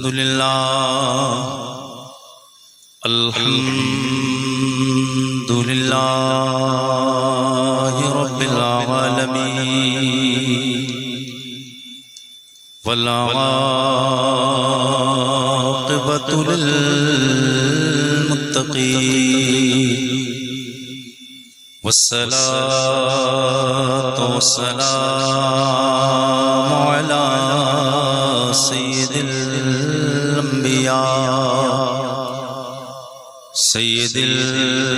الحمدللہ رب العالمین والعاقبۃ للمتقین والصلاة والسلام على سید الانبیاء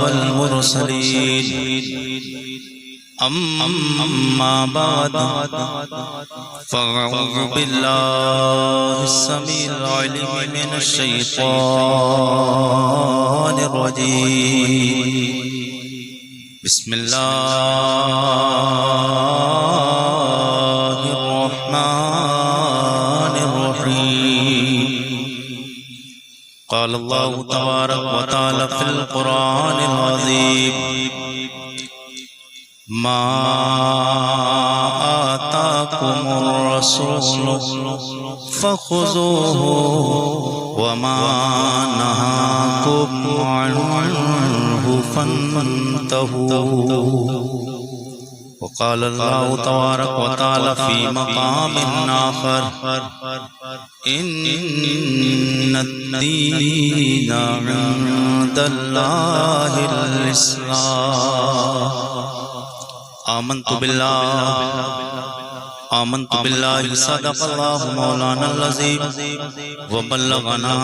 والمرسلین اما بعد فاعوذ باللہ السمیع العلیم من الشیطان الرجیم بسم اللہ الرحمن الرحیم قال اللہ تبارک و تعالی فی القرآن العظیم ما آتاكم الرسول فخذوه وما نهاكم عنه فانتهوا وقال الله تبارك وتعالى في مقام آخر إن الدين عند الله الإسلام آمنت بالله صدق الله مولانا العظيم وبلغنا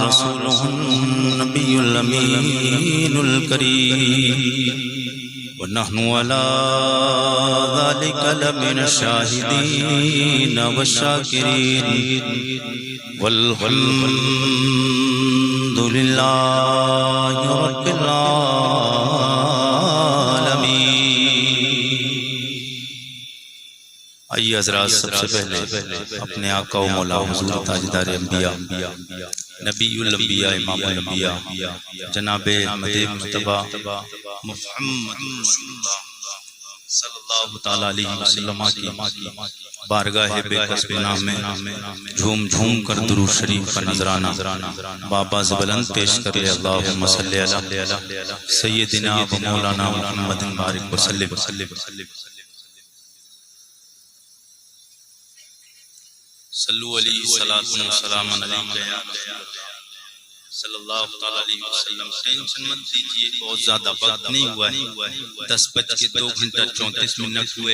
رسوله النبي الأمين الكريم ونحن على ذلك لمن الشاهدين والشاكرين والحمد لله رب العالمين. آئیے حضرات، سب سے پہلے اپنے آقا و مولا حضور تاجدار انبیاء نبی الانبیاء امام الانبیاء جناب احمد مصطفیٰ محمد رسول اللہ صلی اللہ تعالیٰ علیہ وسلم کی بارگاہ بے کس پناہ میں جھوم جھوم کر درود شریف کا نذرانہ بابا زبلند پیش کر لے. اللہم صلی علی سیدنا و مولانا محمد بارک وسلم. صلو علیہ الصلاۃ والسلام علیہ صلی اللہ تعالیٰ علیہ وسلم. ٹینشن مت دیجئے، بہت زیادہ وقت نہیں ہوا ہے، 10:02:34 ہوئے،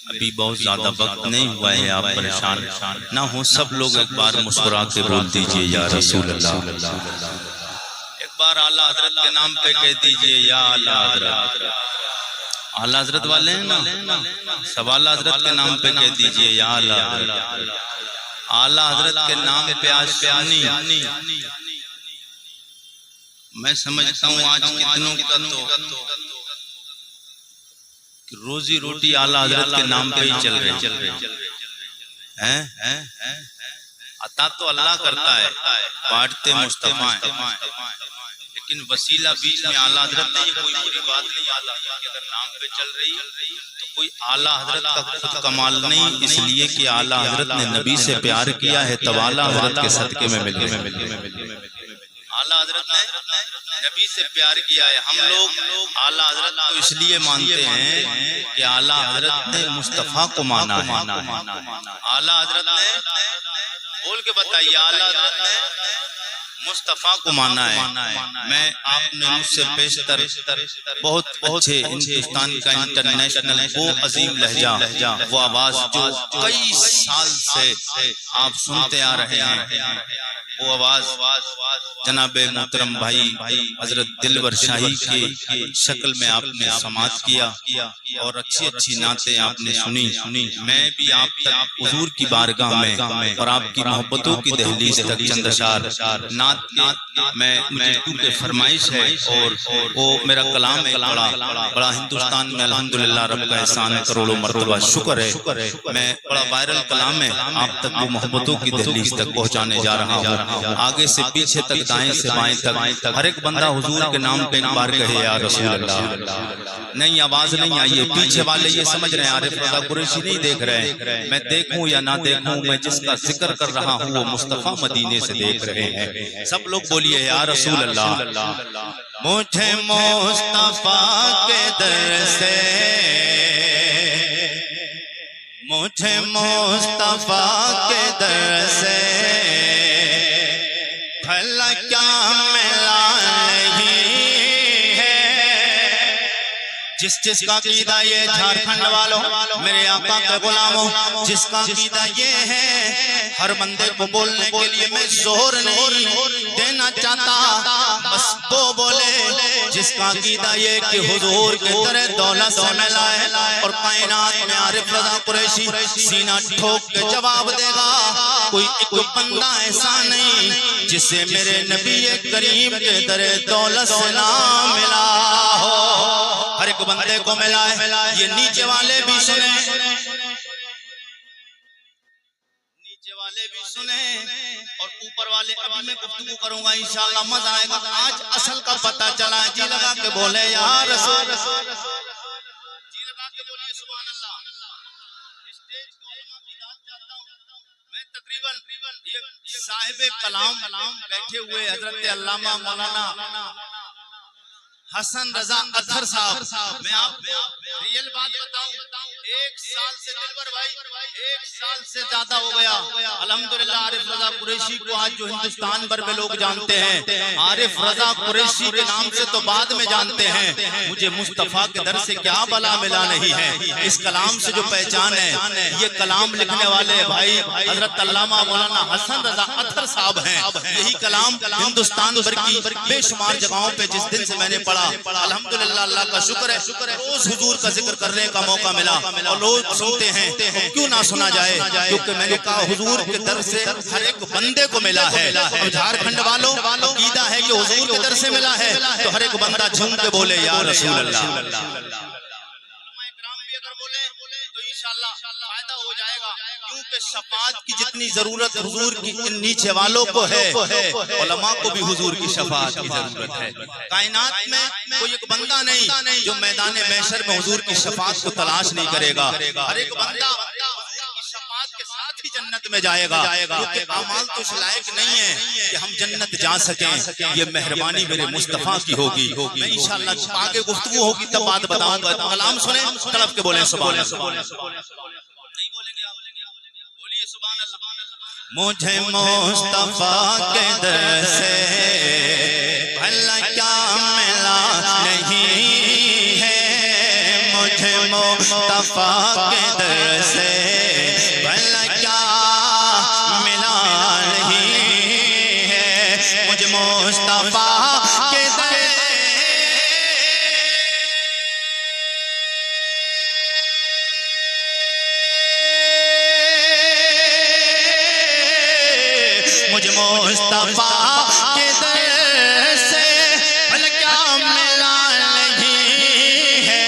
ابھی بہت زیادہ وقت نہیں ہوا ہے. آپ پریشان نہ ہو، سب لوگ ایک بار مسکرا کے بول دیجئے یا رسول اللہ. ایک بار اعلیٰ حضرت کے نام پہ کہہ دیجئے یا اعلیٰ حضرت. اعلیٰ حضرت والے ہیں نا، سب اعلیٰ حضرت کے نام پہ کہہ دیجئے یا اعلیٰ حضرت. اعلیٰ حضرت کے نام پہ آج سنی میں سمجھتا ہوں آج کتنوں کا تو روزی روٹی اعلیٰ حضرت کے نام پہ ہی چل رہے ہیں. عطا تو اللہ کرتا ہے، بانٹتے مصطفیٰ ہیں، لیکن وسیلہ بیچ میں اعلیٰ حضرت نہیں. کوئی بری بات نہیں، اعلیٰ حضرت کے اگر نام پہ چل رہی تو کوئی اعلیٰ حضرت کا خود کمال نہیں، اس لیے کہ اعلیٰ حضرت نے نبی سے پیار کیا ہے تب اعلیٰ حضرت کے صدقے میں مل گئے. اعلیٰ حضرت نے نبی سے پیار کیا ہے. ہم لوگ اعلیٰ حضرت کو اس لیے مانتے ہیں کہ اعلیٰ حضرت نے مصطفیٰ کو مانا ہے. اعلیٰ حضرت نے بول کے بتائیے، اعلیٰ حضرت نے مصطفیٰ کو مانا ہے. میں آپ نے مجھ سے پیشتر بہت اچھے ہندوستان کا انٹرنیشنل وہ عظیم لہجہ، وہ آواز جو کئی سال سے آپ سنتے آ رہے ہیں، وہ آواز جناب محترم بھائی حضرت دلور شاہی کی شکل میں آپ نے سماعت کیا اور اچھی اچھی نعتیں آپ نے سنی. میں بھی آپ تک حضور کی بارگاہ میں اور آپ کی محبتوں کی دہلیز تک چند اشعار نعت میں مجھے کیونکہ فرمائش ہے اور وہ میرا کلام ہے بڑا ہندوستان میں الحمدللہ رب کا احسان کروڑوں مرتبہ شکر ہے. میں بڑا وائرل کلام ہے، آپ تک وہ محبتوں کی دہلیز تک پہنچانے جا رہا ہوں. ہوں، آگے سے پیچھے تک، دائیں سے بائیں تک، ہر ایک بندہ حضور کے نام پہ ایک بار کہے یا رسول اللہ۔ نہیں آواز نہیں آئی ہے، پیچھے والے یہ سمجھ رہے ہیں عارف رضا قریشی نہیں دیکھ رہے، میں دیکھوں یا نہ دیکھوں، میں جس کا ذکر کر رہا ہوں وہ مصطفیٰ مدینے سے دیکھ رہے ہیں۔ سب لوگ بولیے یا رسول اللہ۔ مجھے مصطفیٰ کے در سے، مجھے مصطفیٰ کے در سے بھلا کیا ملا نہیں ہے۔ جس کا عقیدہ یہ جھارکھنڈ والوں، میرے آقا کے غلاموں، جس کا عقیدہ یہ ہے، ہر بندے کو بولنے کے لیے میں زور نہیں دینا چاہتا، بس وہ بولے جس کا عقیدہ یہ کہ حضور کے در دولت سے ملا ہے، اور کائنات میں عارف رضا قریشی سینہ ٹھوک کے جواب دے گا، کوئی ایک بندہ ایسا نہیں جسے میرے نبی کریم کے در دولت سے نہ ملا ہو۔ ہر ایک بندے کو ملا ہے، یہ نیچے والے بھی سنیں، نیچے والے بھی سنیں اور اوپر والے۔ ابھی میں گفتگو کروں گا انشاءاللہ، مزہ آئے گا۔ آج اصل کا پتہ چلا ہے، جی لگا کے بولے یا رسول، جی لگا کے بولیے سبحان اللہ۔ اسٹیج کو علماء کی داد چاہتا ہوں میں، تقریباً یہ صاحب کلام بیٹھے ہوئے حضرت علامہ مولانا حسن رضا اطہر صاحب، میں آپ کو ریئل بات بتاؤں، ایک سال سے دلبر بھائی، ایک سال سے زیادہ ہو گیا الحمدللہ عارف رضا قریشی کو آج جو ہندوستان بھر میں لوگ جانتے ہیں، عارف رضا قریشی کے نام سے تو بعد میں جانتے ہیں، مجھے مصطفیٰ کے در سے کیا بلا ملا نہیں ہے۔ اس کلام سے جو پہچان ہے، یہ کلام لکھنے والے بھائی حضرت علامہ مولانا حسن رضا اطہر صاحب ہیں۔ یہی کلام ہندوستان بھر کی بے شمار جگہوں پہ جس دن سے میں نے پڑھا، الحمدللہ اللہ کا شکر ہے، روز حضور کا ذکر کرنے کا موقع ملا، اور لوگ سنتے ہیں، کیوں نہ سنا جائے، کیونکہ میں نے کہا حضور کے در سے ہر ایک بندے کو ملا ہے۔ اور جھارکھنڈ والوں عقیدہ ہے کہ حضور کے در سے ملا ہے، تو ہر ایک بندہ جھوم کے بولے یا رسول اللہ۔ فائدہ ہو جائے گا، کیونکہ شفاعت کی جتنی ضرورت حضور کی ان نیچے والوں کو ہے، علماء کو بھی حضور کی شفاعت کی ضرورت ہے۔ کائنات میں کوئی ایک بندہ نہیں جو میدان محشر میں حضور کی شفاعت کو تلاش نہیں کرے گا، ہر ایک بندہ شفاعت کے ساتھ ہی جنت میں جائے گا، کیونکہ اعمال تو اس لائق نہیں ہے کہ ہم جنت جا سکیں، یہ مہربانی میرے مصطفیٰ کی ہوگی۔ میں انشاءاللہ آگے گفتگو ہوگی تب بات بتاؤں گا، کلام سنیں طرف کے بولیں سبحان اللہ۔ مجھے مصطفیٰ کے در سے بھلا کیا ملا نہیں ہے، مجھے مصطفیٰ کے در سے بھلا کیا ملا نہیں ہے، مجھے مصطفیٰ کے در مجھے مصطفیٰ کے در سے بھلا کیا ملا نہیں ہے،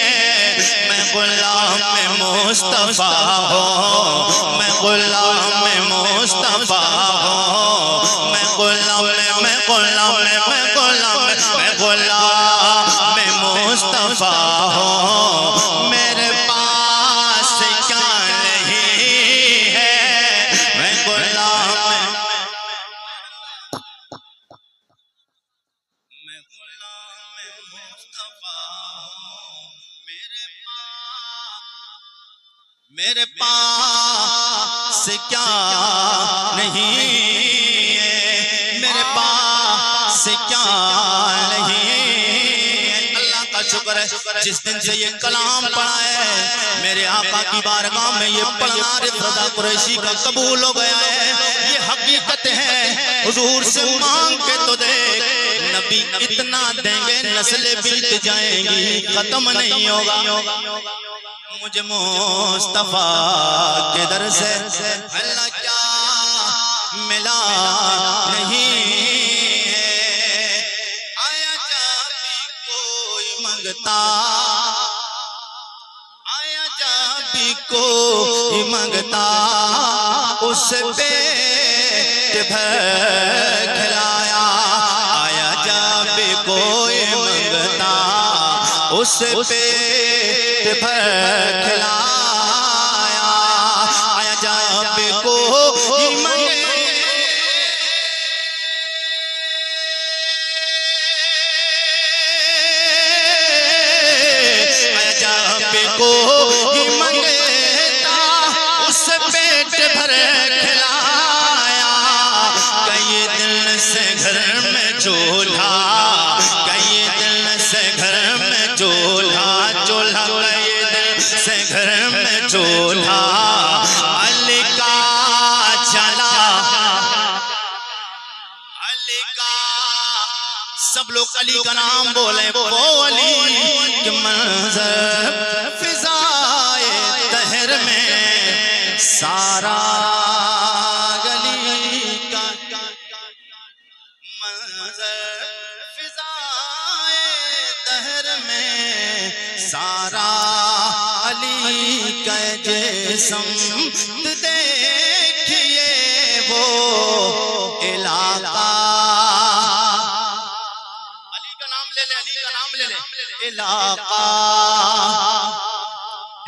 میں غلام مصطفیٰ ہوں، میں غلام مصطفیٰ ہوں، میں غلام مصطفیٰ ہوں، میرے پاس کیا نہیں ہے، میں غلام میرے پاس کیا نہیں ہے، میرے پاس کیا نہیں ہے۔ اللہ کا شکر ہے جس دن سے یہ کلام پڑھا ہے، میرے آقا کی بارگاہ میں یہ پڑھنا عارف رضا قریشی کا قبول ہو گیا ہے۔ یہ حقیقت ہے، حضور سے مانگ کے تو دیکھ، نبی اتنا دیں گے نسلیں بلٹ جائیں گی، ختم نہیں ہوگا۔ مجھے مصطفیٰ کے در سے اللہ کیا ملا نہیں ہے، آیا جب بھی کوئی منگتا، آیا جب بھی کوئی منگتا، اس پیٹ بھر اس پیٹ بھر کھلایا آیا جب کوئی منگے آیا جب کوئی منگتا اس پیٹ بھر کھلایا کئی دن سے گھر میں چولہا کئی دن سے گھر میں چولہا چولہا کئی دن سے گھر میں چولہا علی کا چلا علی کا سب لوگ علی کا نام بولے وہ علی کے منظر فضائے دہر میں سارا گلی کا منظر فضائے دہر میں سارا علی کا جسم دیکھیے وہ علاقہ علی کا نام لے لے علی کا نام لے لے علاقہ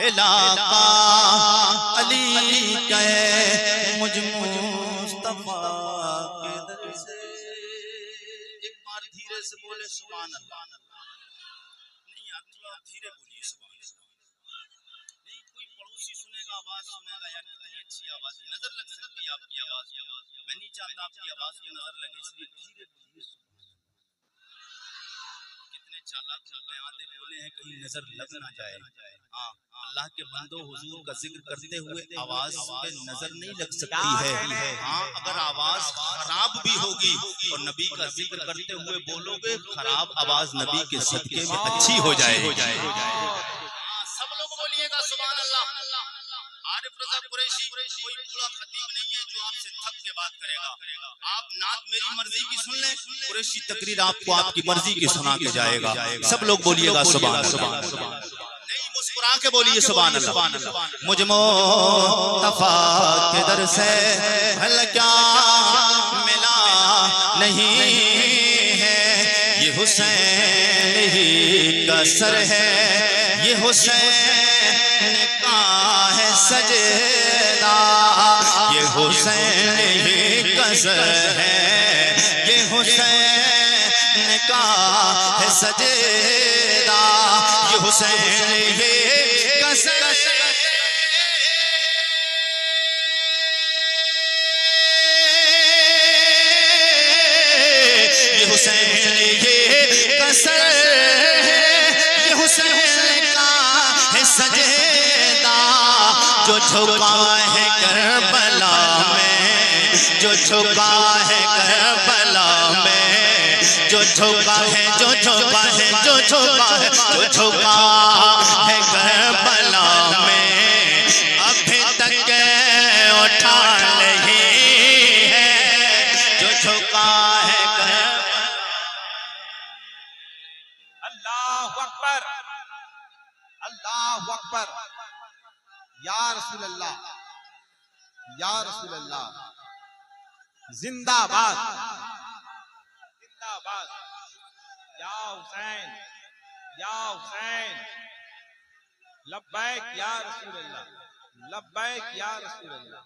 علاقہ علی کا مجھ مصطفیٰ کے در سے ایک بار دھیرے سے بولے سبحان اللہ نہیں آتی دھیرے بولیے سبحان اللہ نہیں کوئی پڑوسی سنے گا آواز سنے گا یار کتنی اچھی آواز ہے نظر لگ سکتی ہے آپ کی آواز میں نہیں چاہتا آپ کی آواز کی نظر لگے اس لیے دھیرے بولیے کتنے چالاک لوگ ہیں آدھے بولے ہیں کہیں نظر لگ نہ جائے ہاں اللہ کے بندوں حضور کا ذکر کرتے ہوئے آواز پہ نظر نہیں لگ سکتی ہے ہاں اگر آواز خراب بھی ہوگی اور نبی کا ذکر کرتے ہوئے بولو گے خراب آواز نبی کے صدقے میں اچھی ہو جائے سب لوگ بولیے گا سبحان اللہ عارف رضا قریشی کوئی بوڑھا خطیب نہیں ہے جو آپ سے تھک کے بات کرے گا آپ نعت میری مرضی کی سن لیں قریشی تقریر آپ کو آپ کی مرضی کی سنا کے جائے گا سب لوگ بولیے گا سبحان اللہ نہیں مسکرا کے بولیے سبحان اللہ مجھ مصطفیٰ کے در سے بھل کیا ملا نہیں ہے یہ حسین ہی کا سر ہے یہ حسین کا ہے سجدہ یہ حسین ہی کا سر ہے یہ حسین کا ہے سجدہ یہ حسین ہی کا سر یہ حسین یہ کا سر یہ حسین کا ہے سجدہ جو جھکا ہے کربلا میں جو جھکا ہے کربلا میں جو جھکا ہے جو جھکا ہے جو جھکا ہے جو جھکا ہے کربلا میں ابھی تک اٹھا نہیں ہے جو جھکا ہے اللہ اکبر اللہ اکبر یا رسول اللہ یا رسول اللہ زندہ باد زندہ باد یا حسین لبیک یا رسول اللہ لبیک یا رسول اللہ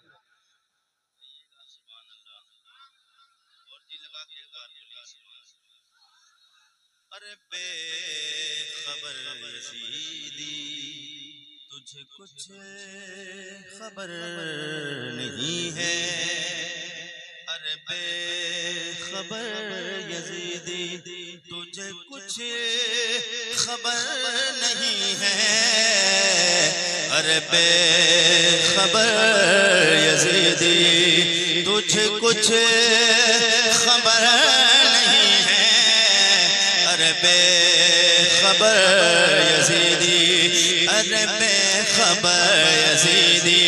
ارے بے خبر یزیدی تجھے کچھ خبر نہیں ہے ارے بے خبر یزیدی تجھے کچھ خبر نہیں ہے ارے بے خبر یزیدی تجھے کچھ خبر نہیں ہے ارے بے خبر یزیدی ارے بے خبر یزیدی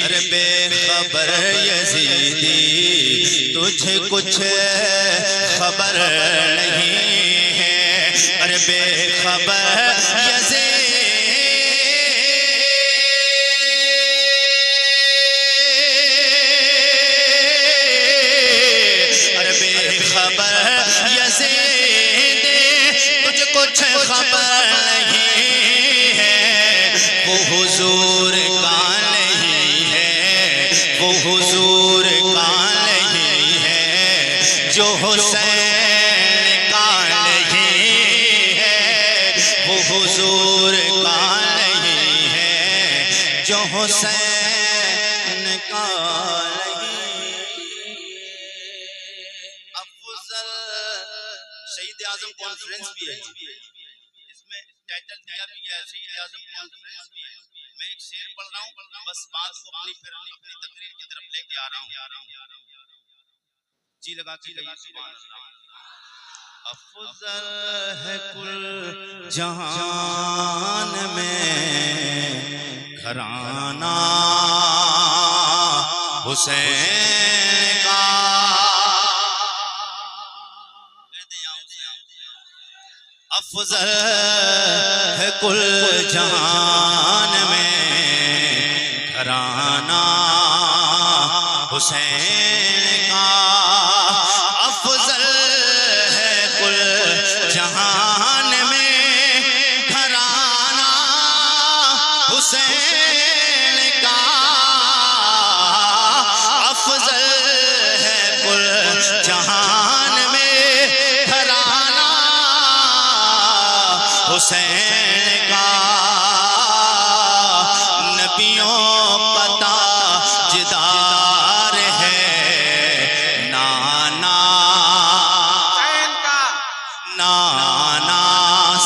ارے بے خبر یزیدی تجھے کچھ خبر نہیں ہے ارے بے خبر یزیدی ارے بے خبر یزیدی تجھے کچھ خبر نہیں وہ حضور کا نہیں ہے جو حسین کا نہیں ہے، وہ حضور کا نہیں ہے جو حسین کا نہیں۔ افضل شہید اعظم کانفرنس بھی ہے، اس میں ٹائٹل دیا بھی گیا ہے شہید اعظم کانفرنس بھی ہے۔ میں ایک شعر پڑھ رہا ہوں، بس بات کو اپنی تقریر کی طرف لے کے آ رہا ہوں، جی لگا کے کہیے سبحان اللہ۔ افضل ہے کل جہان میں گھرانہ حسین کا، افضل ہے کل جہان میں گھرانہ حسین کا، افضل ہے کل جہان میں گھرانہ حسین کا، افضل ہے کل جہان میں گھرانہ حسین کا، نبیوں کا تاجدار ہے نانا، نانا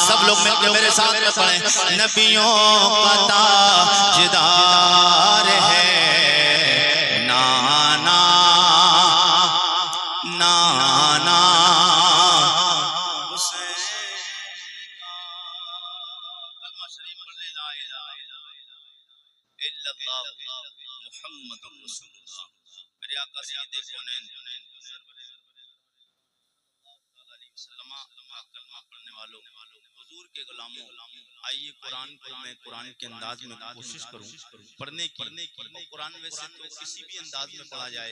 سب لوگ مل کے میرے ساتھ میں پڑھیں، نبیوں کا تاجدار ہے نانا، نانا محمد رسول اللہ۔ میرے آقا سید کونین کلمہ پڑھنے والوں، حضور کے غلاموں، آئیے قرآن کو میں قرآن کے انداز میں کوشش کروں پڑھنے کی، اور قرآن ویسے تو کسی بھی انداز میں پڑھا جائے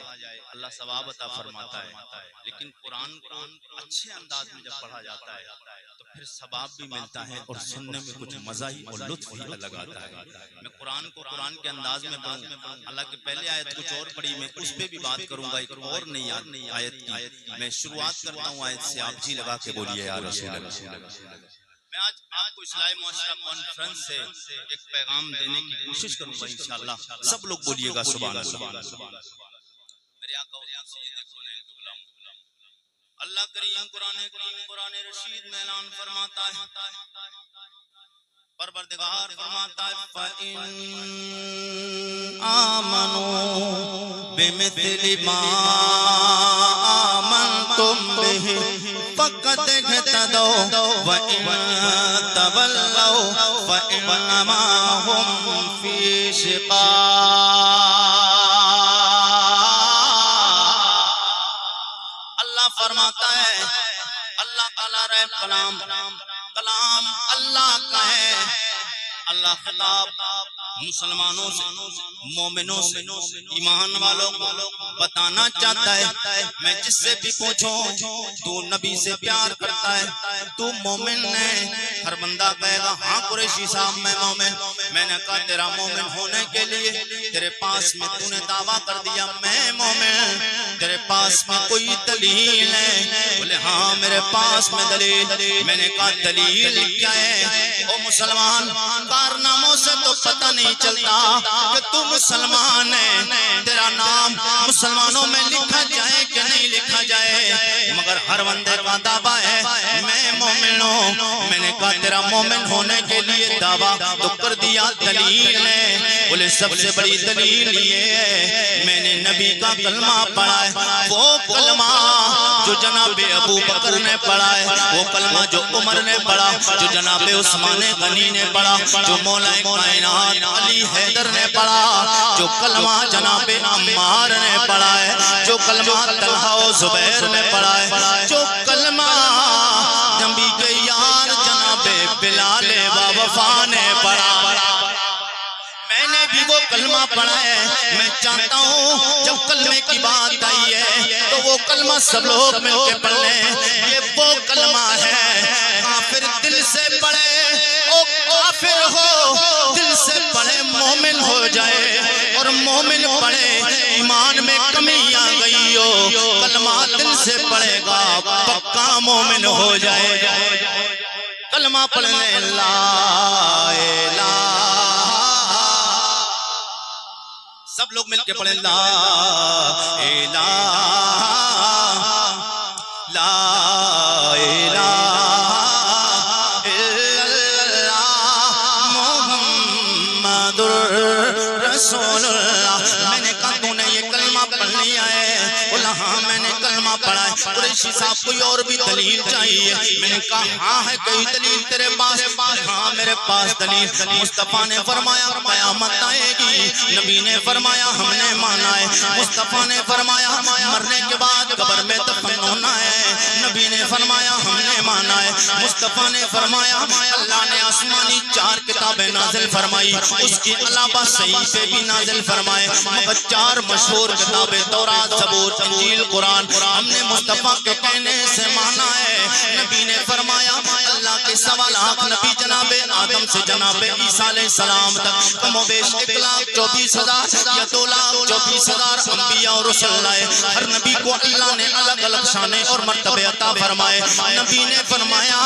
اللہ ثواب عطا فرماتا ہے، لیکن قرآن کو اچھے انداز میں جب پڑھا جاتا ہے تو پھر ثواب بھی ملتا ہے اور سننے میں کچھ مزہ ہی اور لطف ہی الگ آتا ہے۔ میں قرآن کو قرآن کے انداز میں پڑھوں، اللہ کے پہلے آیت کچھ اور پڑھی، میں اس پہ بھی بات کروں گا، ایک اور نئی آیت کی میں شروعات کرتا ہوں آیت سے، آپ جی لگا کے بولیے یا رسول اللہ۔ میں آج آپ کو اصلاح معاشرہ کانفرنس سے ایک پیغام دینے کی کوشش کروں گا انشاءاللہ، سب لوگ بولیے گا سبحان اللہ۔ میرے آقا سید کونین کے غلام، اللہ کریم قرآن رشید میں اعلان فرماتا ہے، پروردگار فرماتا ہے فَإِنْ آمَنُوا بِمِثْلِ مَا آمَنْتُمْ بِهِ فَقَدْ اهْتَدَوْا وَإِنْ تَوَلَّوْا فَإِنَّمَا هُمْ فِي شِقَاقٍ۔ اللہ فرماتا ہے، اللہ تعالیٰ رہے کلام اللہ کا ہے، اللہ خطاب مسلمانوں سے، مومنوں سے، ایمان والوں کو بتانا چاہتا ہے، میں جس سے بھی پوچھوں تو نبی سے پیار کرتا ہے، تو مومن ہے، ہر بندہ کہے گا ہاں قریشی صاحب میں مومن۔ میں نے کہا تیرا مومن ہونے کے لیے تیرے پاس میں تو نے دعویٰ کر دیا میں مومن، تیرے پاس میں کوئی دلیل ہے؟ بولے ہاں میرے پاس میں دلیل۔ میں نے کہا دلیل کیا ہے؟ او مسلمان، کارناموں سے تو پتہ نہیں چلتا کہ تو مسلمان ہے، تیرا نام مسلمانوں میں لکھا جائے کہ نہیں لکھا جائے، مگر ہر بندے کا دعویٰ ہے میں مومن ہوں۔ میں نے کہا تیرا مومن ہونے کے لیے دعویٰ تو کر دیا، دلیل ہے؟ بولے سب سے بڑی دلیل یہ ہے میں نے نبی کا کلمہ پڑھا ہے، وہ کلمہ جو جناب ابو بکر نے پڑھا ہے، وہ کلمہ جو عمر نے پڑھا، جو جناب عثمان غنی نے پڑھا، جو مولا کائنات علی حیدر نے پڑھا، جو کلمہ جناب عمار نے پڑھا ہے، جو کلمہ طلحہ و زبیر نے پڑھا ہے، جو کلمہ نبی کے یار جناب بلال باوفا نے پڑھا، میں نے بھی وہ کلمہ پڑھا ہے۔ میں چاہتا ہوں جب کلمے کی بات آئی ہے تو وہ کلمہ سب لوگ مل کے پڑھ لیں، یہ وہ کلمہ ہے کافر دل سے پڑھے، او کافر ہو دل سے پڑھے مومن ہو جائے، اور مومن مومن پڑھے ایمان میں کمی آ گئی ہو کلمہ دل سے پڑھے گا پکا مومن ہو جائے گا کلمہ پڑھنے لا الہ سب لوگ مل کے پڑھیں لا الہ لا الہ الا اللہ محمد رسول اللہ میں نے کہا تو نے یہ کلمہ پڑھ لیا ہے بولا ہاں میں نے کلمہ پڑھا ہے قریشی صاحب کوئی اور بھی دلیل چاہیے میں نے کہا ہاں ہے کوئی دلیل تیرے پاس ہاں میرے پاس دلیل مصطفیٰ نے فرمایا قیامت آئے گی نبی نے فرمایا ہم نے مانا ہے مصطفیٰ نے فرمایا مرنے کے بعد قبر میں دفن ہونا ہے نبی نے فرمایا ہم نے مانا ہے مصطفیٰ نے فرمایا اللہ نے آسمانی 4 کتابیں نازل فرمائی اس کے علاوہ صحیفے بھی نازل فرمائے مگر 4 مشہور کتابیں تورات زبور انجیل قرآن ہم نے مصطفیٰ کے کہنے سے مانا ہے نبی نے فرمایا اللہ کے سوالات نبی جناب آدم سے جناب عیسیٰ علیہ السلام تک کم و بیش 1,24,000 یا 2,24,000 انبیاء اور رسول لائے ہر نبی کو اللہ نے الگ الگ شانے اور مرتبے عطا فرمائے نبی نے فرمایا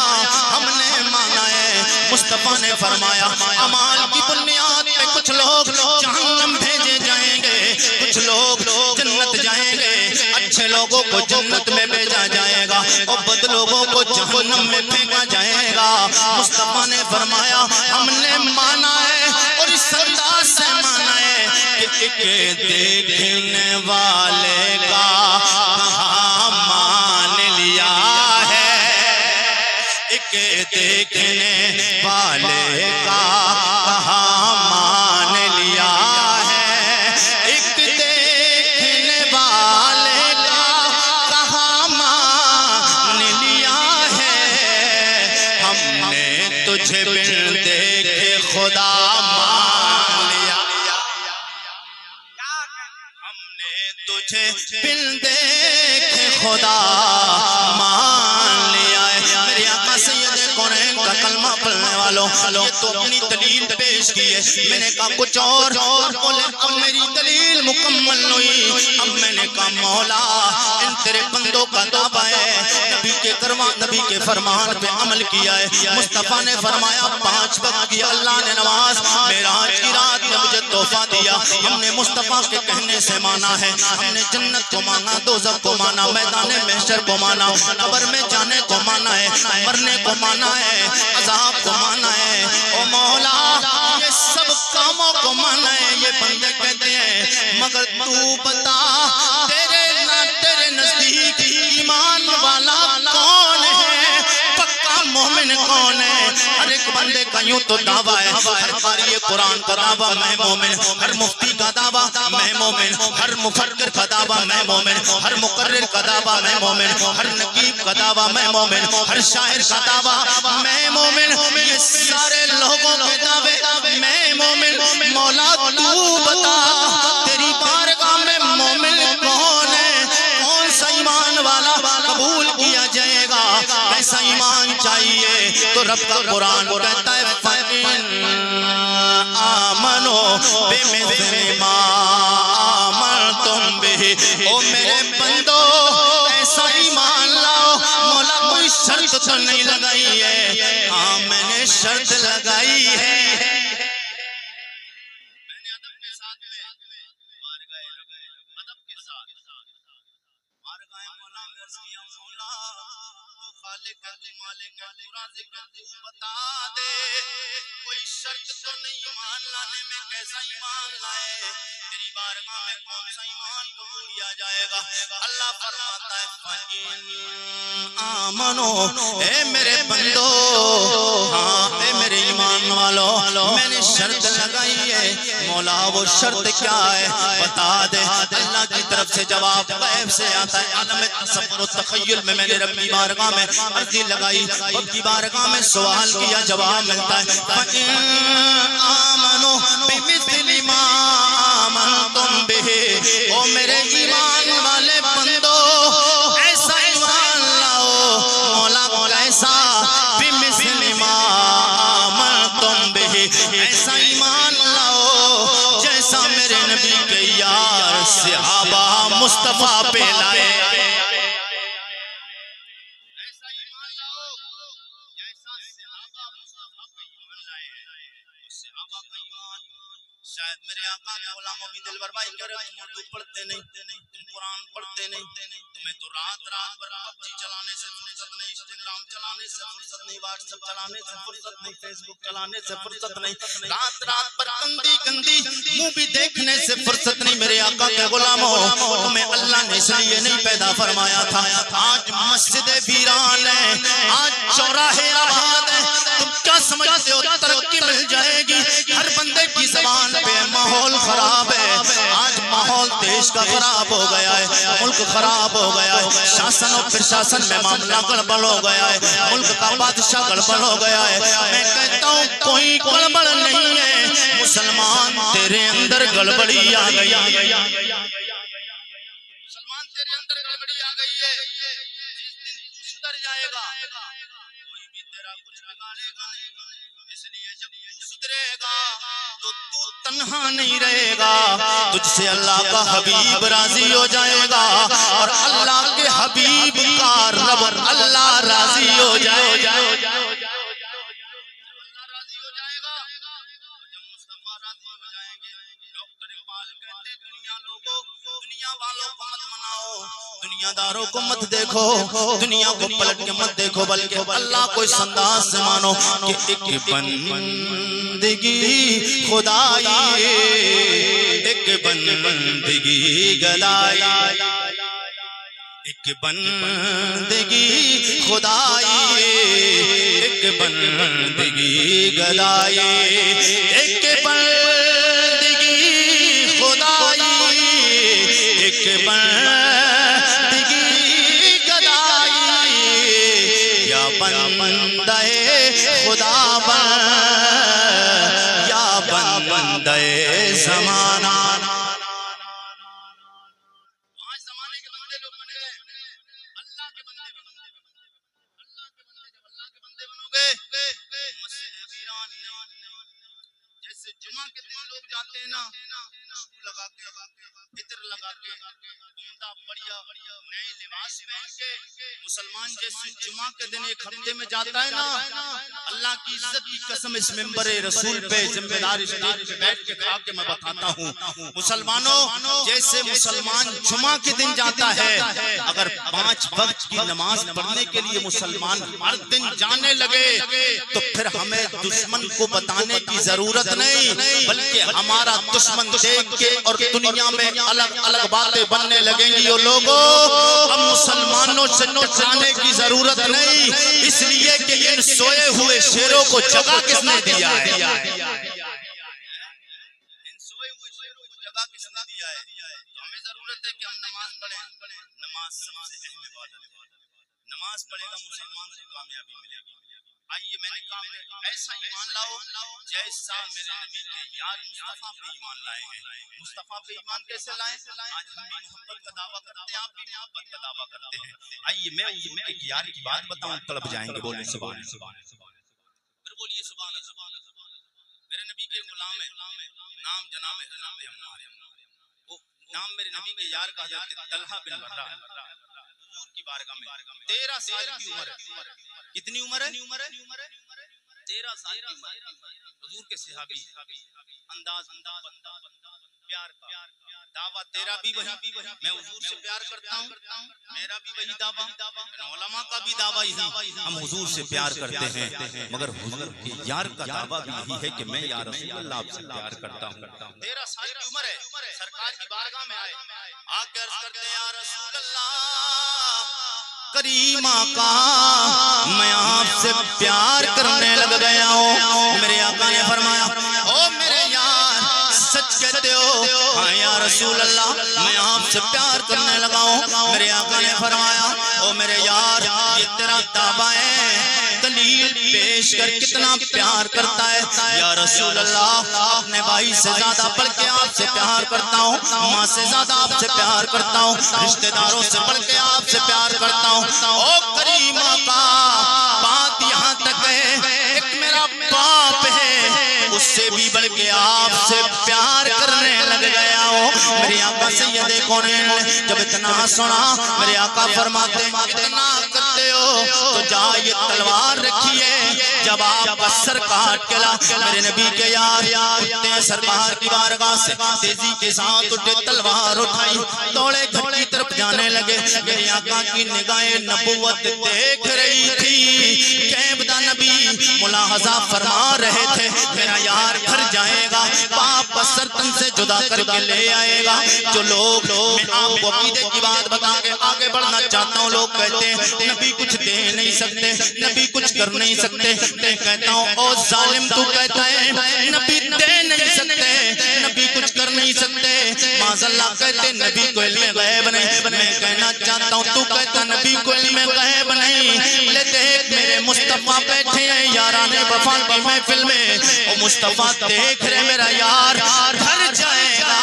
ہم نے مانا ہے مصطفیٰ نے فرمایا اعمال کی بنیاد پہ کچھ لوگ جہنم بھیجے جائیں گے کچھ لوگ جنت جائیں گے اچھے لوگوں کو جنت میں بھیجا جائے گا اور بد لوگوں کو جہنم میں پھینکا جائے گا مصطفیٰ نے فرمایا ہم نے مانا ہے اور اس انداز سے مانا ہے کہ دیکھنے والے کا کہاں مان لیا ہے ایک دیکھنے والے کا کہاں مان لیا ہے ایک دیکھنے والے کا کہاں مان لیا ہے ہم نے تجھے بن دیکھے خدا مان لیا ہم نے تجھے بن دیکھے خدا مان لیا ہے میرے آقا سید کونین کا کلمہ پڑھنے والوں یہ تو اپنی دلیل پیش کی ہے میں نے کہا کچھ اور بولے اب میری دلیل مکمل ہوئی اب میں نے کہا مولا ان تیرے بندوں کا دعویٰ ہے نبی کے فرمان پہ عمل کیا ہے مصطفیٰ نے فرمایا 5 وقت کی اللہ نے نماز معراج کی رات میں مجھے تحفہ دیا ہم نے مصطفیٰ کے کہنے سے مانا ہے ہم نے جنت کو مانا دوزخ کو مانا میدان محشر کو مانا قبر میں جانے کو مانا ہے مرنے کو مانا ہے عذاب کو مانا ہے او مولا یہ سب کاموں کو مانا ہے یہ بندے کہتے ہیں مگر تو بتا تیرے نزدیک ایمان والا کون ہے پکا مومن کون ہے ہر ایک بندے کا یوں تو دعویٰ ہے ہر قاری قرآن کا دعویٰ میں مومن ہر مفتی کا دعویٰ میں مومن ہر مفکر کا دعویٰ میں مومن ہر مقرر کا دعویٰ میں مومن ہر نقیب کا دعویٰ میں مومن ہر شاعر کا دعویٰ میں مومن یہ سارے لوگوں کے دعوے میں مومن مولا تو بتا تیری بارگاہ میں مومن کون ہے کون سا ایمان والا قبول کیا جائے گا کیسا ایمان چاہیے تو رب کا قرآن کہتا ہے فَإِنْ آمَنُوا بِمِثْلِ مَا آمَنْتُمْ بِهِ او میرے بندو ایسا ایمان لاؤ مولا کوئی شرط تو نہیں لگائی ہے ہاں میں نے شرط لگائی ہے بتا دے کوئی شرط تو نہیں ایمان لانے میں کیسا ایمان لائے تیری بارگاہ میں کون سا ایمان قبول کیا جائے گا اللہ فرماتا ہے فَإِنْ آمَنُوا اے میرے بندو ہاں اے میرے ایمان والو میں نے شرط لگائی ہے مولا وہ شرط کیا ہے بتا دے اللہ کی طرف سے جواب غیب سے آتا ہے عالم تصور و تخیل میں نے رب کی بارگاہ میں عرضی لگائی رب کی بارگاہ میں سوال کیا جواب ملتا ہے فَإِنْ آمَنُوا بِمِثْلِ مَا آمَنْتُمْ بِهِ او میرے ایمان والے بندو ایسا ایمان لاؤ مولا کیسا بِمِثْلِ مَا آمَنْتُمْ بِهِ ایسا ایمان لاؤ جیسا میرے نبی کے مصطفیٰ پہ لائے. ایسا ایمان لاؤ جیسا صحابہ مصطفیٰ پہ ایمان لائے ہیں. صحابہ کا ایمان شاید میرے آقا کے غلاموں بھی دل بربائی کرے. تم اردو پڑھتے نہیں, تم قرآن پڑھتے نہیں, تمہیں تو رات بھر پبجی چلانے سے فرصت نہیں, انسٹاگرام چلانے سے فرصت نہیں, واٹس ایپ چلانے سے فرصت نہیں, فیس بک چلانے سے فرصت نہیں, رات پر گندی مووی دیکھنے سے فرصت نہیں. میرے آقا کے غلاموں, تمہیں اللہ نے اس لیے نہیں پیدا فرمایا تھا. آج مسجد ویران ہے, آج چوراہے آباد ہے, تم کیا سمجھتے ہو ترقی مل جائے گی؟ ہر بندے کی زبان پہ ماحول خراب ہے. آج ماحول دیش کا خراب ہو گیا ہے, ملک خراب ہو گیا ہے, شاسن اور پرشاسن میں معاملہ گڑبڑ ہو گیا ہے, ملک کا بادشاہ گڑبڑ ہو گیا ہے. میں کہتا ہوں کوئی گڑبڑ نہیں ہے, مسلمان تیرے اندر گڑبڑی آ گئی. مسلمان تیرے اندر گڑبڑی آ گئی ہے. جس دن تو سدھر جائے گا کوئی بھی تیرا کچھ بگاڑے گا نہیں. اس لیے جب تو سدھرے گا تو تنہا نہیں رہے گا, تجھ سے اللہ کا حبیب راضی ہو جائے گا, اور اللہ کے حبیب کا رب اللہ راضی ہو جائے گا. اللہ راضی ہو جائے گا, جب مصطفیٰ راضی ہو جائیں گے. ڈاکٹر اقبال کہتے دنیا لوگوں, دنیا والوں کو مت مناؤ, دنیا داروں کو مت دیکھو, دنیا کو پلٹ کے مت دیکھو, بلکہ اللہ کو اس انداز سے مانو کہ ایک بندگی خدائی, ایک بندگی گدائی, ایک بندگی خدائی, ایک بندگی گدائی, ایک بندگی خدائی, ایک بندگی گدائی, یا بندہ خدا بن یا بندہ زمانہ. آج زمانے کے بندے لوگ بن گئے, اللہ کے بندے بن گئے. اللہ کے بندے, جب اللہ کے بندے بنو گے مسجد ویران نہیں. جیسے جمعہ کے دن لوگ جاتے ہیں نا, خوشبو لگا کے, عطر لگا کے, عمدہ بڑھیا نئے لباس پہن کے, مسلمان جیسے جمعہ کے دن ایک ہفتے میں جاتا ہے نا, اللہ کی عزت کی قسم اس منبر رسول پہ ذمہ دار اسٹیج پہ بیٹھ کے کھا کے میں بتاتا ہوں, مسلمانوں جیسے مسلمان جمعہ کے دن جاتا ہے, اگر 5 وقت کی نماز پڑھنے کے لیے مسلمان ہر دن جانے لگے تو پھر ہمیں دشمن کو بتانے کی ضرورت نہیں, بلکہ ہمارا دشمن دیکھ کے اور دنیا میں الگ الگ باتیں بننے لگیں گی. وہ لوگوں ہم مسلمانوں سے ٹکرانے کی ضرورت نہیں, اس لیے کہ ان سوئے ہوئے شیروں کو جگہ کس نے دیا ہے؟ ان سوئے ہوئے شیروں کو جگہ کس نے دیا ہے؟ تو ہمیں ضرورت ہے کہ ہم نماز پڑھیں. نماز سب سے اہم عبادت ہے, نماز پڑھے گا مسلمان سے کامیابی ملے گی. آئیے میں نے کہا ایسا ایمان لاؤ جیسا میرے نبی کے یار مصطفیٰ پہ ایمان لائے ہیں. مصطفیٰ پہ ایمان کیسے لائیں؟ آج ہم بھی محبت کا دعویٰ کرتے ہیں, آپ بھی محبت کا دعویٰ کرتے ہیں. آئیے میں حضور کے یار کی بات بتاؤں, تڑپ جائیں گے. بولیں سبحان اللہ, پھر بولیے سبحان اللہ. میرے نبی کے غلام ہیں, نام جناب حضرت عمار, وہ نام میرے نبی کے یار کا حضرت طلحہ بن برہ, حضور کی بارگاہ میں 13 سال کی عمر ہے. کتنی عمر ہے؟ 13 سال کی عمر. حضور کے صحابی, انداز پیار کا دعویٰ تیرا بھی وہی, میں حضور سے پیار کرتا ہوں, میرا بھی وہی دعویٰ, علماء کا بھی دعویٰ یہی, ہم حضور سے پیار کرتے ہیں, مگر حضور کے یار کا دعویٰ بھی یہی ہے کہ میں یا رسول اللہ آپ سے پیار کرتا ہوں. 13 سال کی عمر ہے, سرکار کی بارگاہ میں آئے, آ کے عرض کرتے ہیں یا رسول اللہ کریم آقا میں آپ سے پیار کرنے لگ گیا ہوں. میرے آقا نے فرمایا او میرے یار سچ کہتے ہو؟ ہاں یا رسول اللہ میں آپ سے پیار کرنے لگا ہوں. میرے آقا نے فرمایا او میرے یار یہ تیرا دعویٰ ہے, دلیل پیش کر کتنا پیار کرتا ہے. یا رسول اللہ اپنے بھائی سے زیادہ بڑھ کے آپ سے پیار کرتا ہوں, ماں سے زیادہ آپ سے پیار کرتا ہوں, رشتہ داروں سے بڑھ کے آپ سے پیار کرتا ہوں. او کریم آقا بات یہاں تک ہے, ایک میرا باپ ہے اس سے بھی بڑھ کے آپ سے پیار کرنے لگ گیا ہوں. میرے آقا سید کونین جب اتنا سنا میرے آقا فرماتے ہیں اتنا کرتے ہو تو جا یہ تلوار رکھیے جب آپ کا سر کاٹ کے لا میرے نبی کے یار اٹھتے ہیں سرکار کی بارگاہ سے تیزی کے ساتھ اٹھے تلوار اٹھائی دوڑے گھر کی طرف جانے لگے میرے آقا کی نگاہیں نبوت دیکھ رہی تھی کیبدہ نبی ملاحظہ فرما رہے تھے میرا یار گھر جائے گا باپ سر تن سے جدا کر کے لے آئے گا جو لوگ میں آپ کو عقیدے کی بات بتا کے آگے بڑھنا چاہتا ہوں لوگ کہتے ہیں نبی کچھ دے نہیں سکتے نبی کچھ کر نہیں سکتے میں کہتا ہوں او ظالم تو کہتا ہے نبی دے نہیں سکتے نبی کچھ کر نہیں سکتے معاذ اللہ کہتے نبی کو علم غیب نہیں میں کہنا چاہتا ہوں تو کہتا نبی کو علم غیب نہیں لے دیکھ میرے مصطفیٰ بیٹھے ہیں یاران وفا کی محفل میں او مصطفیٰ دیکھ رہے میرا یار گھر جائے گا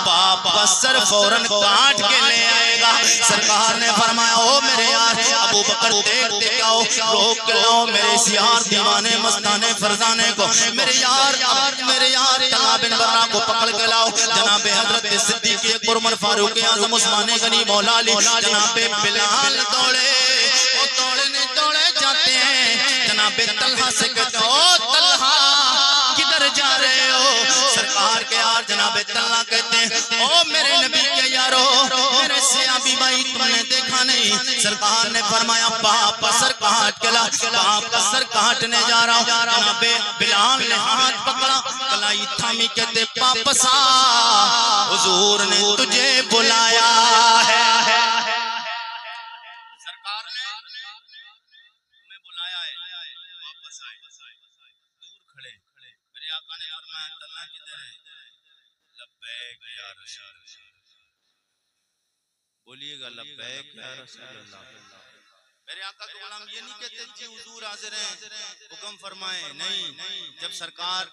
باپ کا سر فوراً کاٹ کے لے آئے گا سرکار نے فرمایا او میرے یار ابو بکر دیکھتے کہو روک کے لاؤ میرے اس یار دیوانے مستانے فرزانے کو میرے یار طلحہ بن برہ کو پکڑ کے لاؤ جناب حضرت صدیق اکبر عمر فاروق اعظم عثمان غنی مولا علی جناب بلال دوڑے جاتے ہیں جناب طلحہ سے کہتے او طلحہ کدھر جا رہے ہو سرکار کے یار جناب طلحہ کہتے ہیں او میرے نبی کے یارو میرے سیابی بھائی تم نے دیکھا نہیں سرکار نے فرمایا باپ کا سر کاٹ کے لا باپ کا سر کاٹنے جا رہا ہوں جناب بلال نے ہاتھ پکڑا کلائی تھامی کہتے واپس آ حضور نے تجھے بلایا ہے بولیے گا لبیک یا رسول اللہ میرے آقا کے غلام یہ نہیں کہتے جی حضور حاضر ہیں حکم فرمائیں نہیں جب سرکار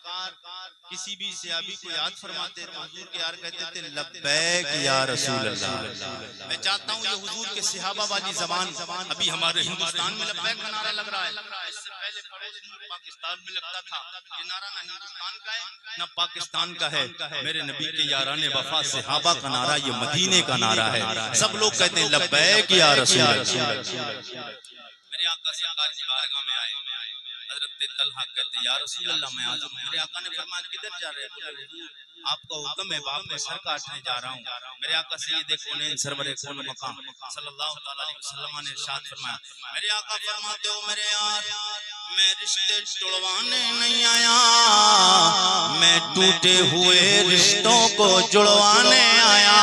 کسی بھی صحابی کو یاد فرماتے تو حضور کے یار کہتے تھے لبیک یا رسول اللہ میں چاہتا ہوں یہ حضور کے صحابہ والی زبان ابھی ہمارے ہندوستان میں لبیک کا نعرہ لگ رہا ہے اس سے پہلے پڑوس ملک پاکستان میں لگتا تھا یہ نعرہ نہ ہندوستان کا ہے نہ پاکستان کا ہے میرے نبی کے یاران وفا صحابہ کا نعرہ یہ مدینے کا نعرہ ہے سب لوگ کہتے ہیں لبیک یا رسول اللہ میرے آقا سرکار کی بارگاہ میں آئے حضرت طلحہ کہتے یا رسول اللہ میں حاضر ہوں میرے آقا نے فرمایا کدھر جا رہے ہیں آپ کا حکم ہے باپ کا سر کاٹنے جا رہا ہوں میرے آقا سید کونین سرور کون مقام صلی اللہ علیہ وسلم نے ارشاد فرمایا میرے آقا فرماتے ہو میرے یار میں رشتے توڑوانے نہیں آیا میں ٹوٹے ہوئے رشتوں کو جڑوانے آیا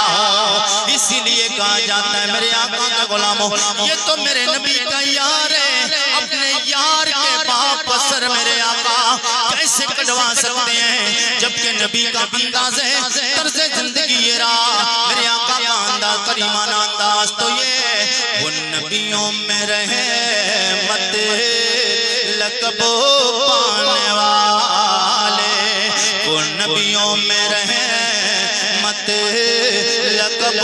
ہوں اسی لیے کہا جاتا ہے میرے آقا کا غلاموں یہ تو میرے نبی کا یار ہے اپنے یار کے باپ سر میرے آقا کیسے کٹوا سکتے ہیں جبکہ نبی کا انداز ہے طرز زندگی یہ رہا میرے آقا کا انداز کریمانہ انداز تو یہ وہ نبیوں میں رحمت لقب پانے والے وہ نبیوں میں رحمت لقب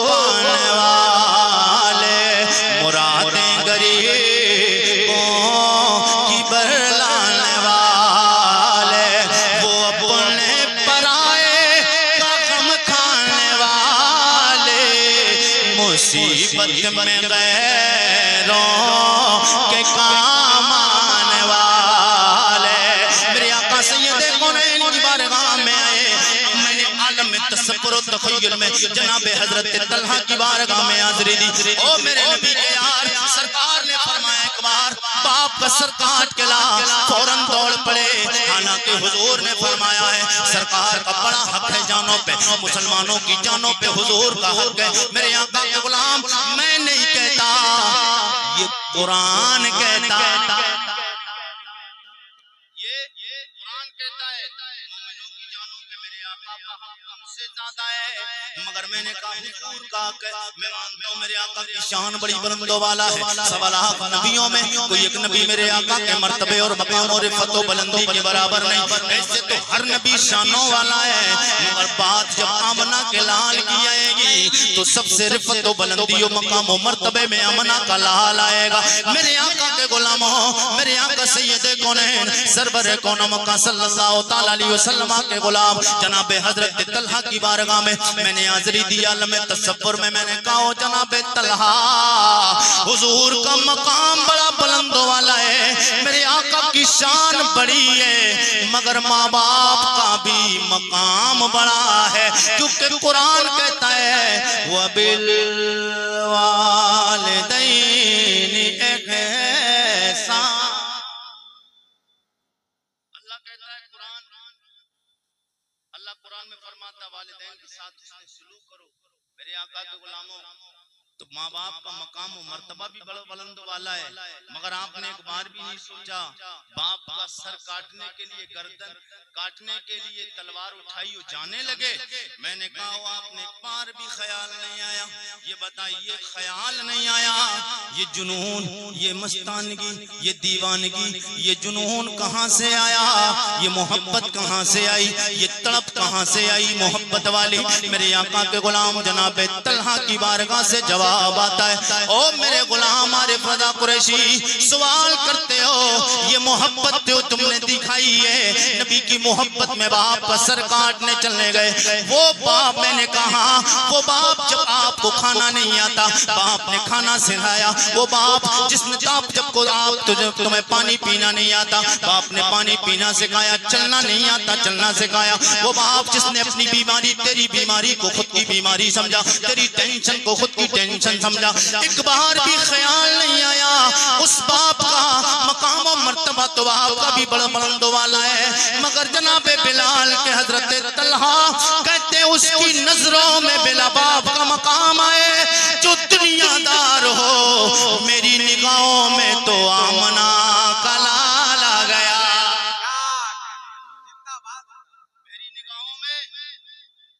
پانے والے مرادیں غریبوں کی برلانے والے وہ اپنے پرائے کا غم کھانے والے مصیبت میں غیروں کے کام آنے والے میرے آقا سید کونین کی بارگاہ میں آئے میں نے عالم تصور و تخیل میں جناب حضرت طلحہ کی بارگاہ میں حاضری دی او میرے نبی کے یار سرکار نے فرمایا ایک بار باپ کا سر کاٹ کے لا فوراً دوڑ پڑے حالانکہ حضور نے فرمایا ہے سرکار کا بڑا حق ہے جانوں پہ مسلمانوں کی جانوں پہ حضور کا حق ہے میرے آقا کے غلام میں نہیں کہتا یہ قرآن کہتا مگر میں نے کہا حضور کا میں مانتا ہوں میرے آقا کی شان بڑی بلند و بالا ہے سوا لاکھ نبیوں میں کوئی ایک نبی میرے آقا کے مرتبے اور مقام اور رفعت و بلندی کے برابر نہیں ایسے تو ہر نبی شانوں والا ہے مگر بات جب آمنہ آمنہ کے لال کی آئے گی تو سب سے رفت و بلندی و مقام و مرتبے میں آمنہ کا لال آئے گا۔ میرے آقا کے غلاموں، میرے آقا سید کونین سرور کون مکہ صلی اللہ تعالیٰ علیہ وسلم کے غلام جناب حضرت طلحہ کی بارگاہ میں نے حاضری دی عالم تصور میں نے کہا جناب طلحہ حضور کا مقام بڑا بلند والا ہے، میرے آقا کی شان بڑی ہے، مگر ماں باپ کا بھی مقام بڑا ہے، کیونکہ قرآن کہتا ہے وَبِالْوَالِدَيْنِ إِحْسَانًا۔ اللہ کہتا ہے اللہ قرآن میں فرماتا والدین کے ساتھ اس نے سلوک کرو۔ میرے آقا کے غلاموں تو ماں باپ کا مقام و مرتبہ بھی بڑا بلند والا ہے، مگر آپ نے ایک بار بھی نہیں سوچا باپ کا سر کاٹنے کے لیے گردن کاٹنے کے لیے تلوار اٹھائی جانے لگے؟ میں نے کہا وہ آپ نے ایک بار بھی خیال نہیں آیا، یہ بتائیے خیال نہیں آیا یہ جنون، یہ مستانگی، یہ دیوانگی، یہ جنون کہاں سے آیا؟ یہ محبت کہاں سے آئی؟ یہ تڑپ کہاں سے آئی محبت والی؟ میرے آقا کے غلام جناب طلحہ کی بارگاہ سے جواب آتا ہے، او میرے غلام عارف رضا قریشی سوال کرتے ہو یہ محبت جو تم نے دکھائی ہے، نبی کی محبت میں باپ کا سر کاٹنے چلنے گئے، وہ باپ میں نے کہا وہ باپ جب آپ کو کھانا نہیں آتا باپ نے کھانا سکھایا، وہ باپ جس نے تمہیں پانی پینا نہیں آتا باپ نے پانی پینا سکھایا، چلنا نہیں آتا چلنا سکھایا، وہ باپ جس نے اپنی بیماری تیری بیماری کو خود کی بیماری سمجھا، تیری ٹینشن کو خود کی ٹینشن سمجھا، ایک بار بھی خیال نہیں آیا اس باپ کا مقام و مرتبہ تو باپ کا بھی بڑا بلند والا ہے، مگر جناب بلال کے حضرت طلحہ کہتے اس کی نظروں میں بلا باپ کا مقام آئے، جو دنیا دار ہو میری نگاہوں میں تو آمنہ کا لال آ گیا، میری نگاہوں میں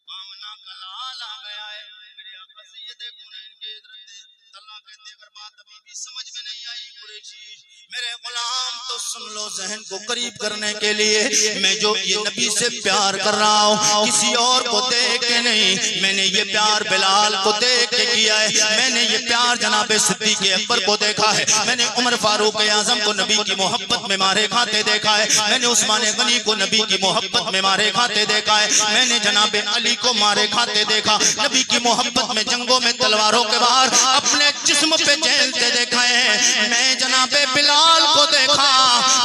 آمنہ کا لال آ گیا ہے۔ میرے آقا سید کونین کے حضرت طلحہ کہتے اگر بات ابھی بھی سمجھ میں نہیں آئی قریشی میرے غلام تو سن لو، ذہن کو قریب کرنے کے لیے میں جو یہ نبی سے پیار کر رہا ہوں کسی اور کو دیکھ کے نہیں، میں نے یہ پیار بلال کو دیکھ کے کیا ہے، میں نے یہ پیار جناب صدیق اکبر کو دیکھا ہے، میں نے عمر فاروق اعظم کو نبی کی محبت میں مارے کھاتے دیکھا ہے، میں نے عثمان غنی کو نبی کی محبت میں مارے کھاتے دیکھا ہے، میں نے جناب علی کو مارے کھاتے دیکھا، نبی کی محبت میں جنگوں میں تلواروں کے باہر اپنے جسم پہ جھیلتے دیکھا ہے، میں جناب بلال کو دیکھا،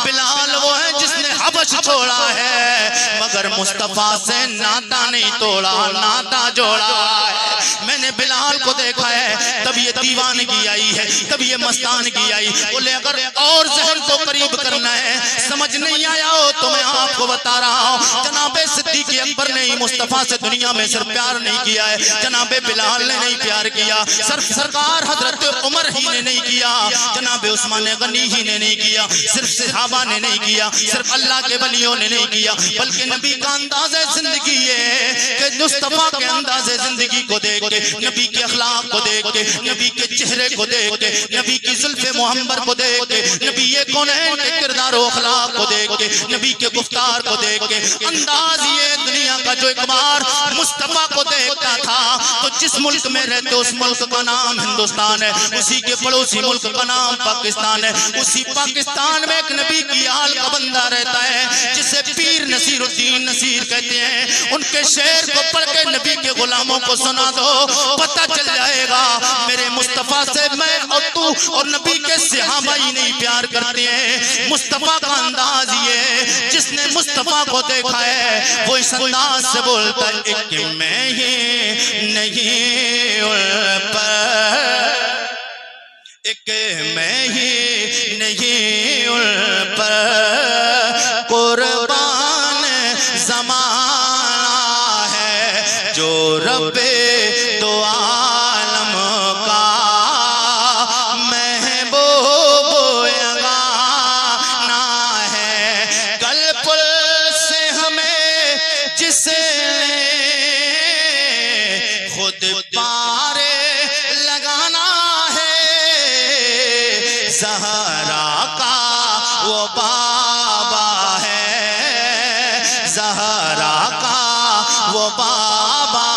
بلال وہ ہے جس نے حبش چھوڑا ہے مگر مصطفیٰ سے ناتا نہیں توڑا، ناتا جوڑا ہے، میں نے بلال کو دیکھا ہے تب یہ دیوانگی آئی ہے، تب یہ مستانگی آئی، بولے اگر اور ذہن کو قریب کرنا ہے سمجھ نہیں آیا ہو تو میں آپ کو بتا رہا ہوں جناب صدیق اکبر نے ہی مصطفیٰ سے دنیا میں صرف پیار نہیں کیا ہے، جناب بلال نے نہیں پیار کیا، صرف سرکار حضرت عمر ہی نے نہیں کیا، جناب عثمان غنی ہی نے نہیں کیا، صرف صحابہ نے نہیں کیا، صرف اللہ کے ولیوں نے نہیں کیا، بلکہ نبی کا انداز زندگی ہے کہ مصطفیٰ کے انداز زندگی کو دیکھ کے، نبی کے اخلاق کو دیکھ کے، نبی کے چہرے کو دیکھ کے، نبی کی زلف محمر کو دیکھ کے، نبی کونین کے کردار و اخلاق کو دیکھ کے، نبی کے گفتار کو دیکھ کے انداز یہ دنیا کا جو ایک بار مصطفیٰ کو دیکھتا تھا تو جس ملک میں رہتے اس ملک کا نام ہندوستان ہے، اسی کے پڑوسی ملک کا نام پاکستان ہے، اسی پاکستان میں ایک نبی کی آل کا بندہ رہتا ہے جسے پیر نصیر الدین نصیر کہتے ہیں، ان کے شعر کو پڑھ کے نبی کے غلاموں کو سنا دو پتہ چل جائے گا میرے مصطفیٰ سے میں اور تو اور نبی کے صحابہ ہی نہیں پیار کرتے ہیں، مصطفیٰ کا انداز یہ جس نے مصطفیٰ کو دیکھا ہے وہ اس انداز سے بولتا ہے ایک میں ہی نہیں ان پر، ایک میں ہی نہیں ان پر قربان زمانہ ہے، جو رب دو عالم کا محبوب یگانہ ہے، کل پل سے ہمیں جس نے خود پارے لگانا ہے، زہرا کا وہ بابا ہے، زہرا کا وہ بابا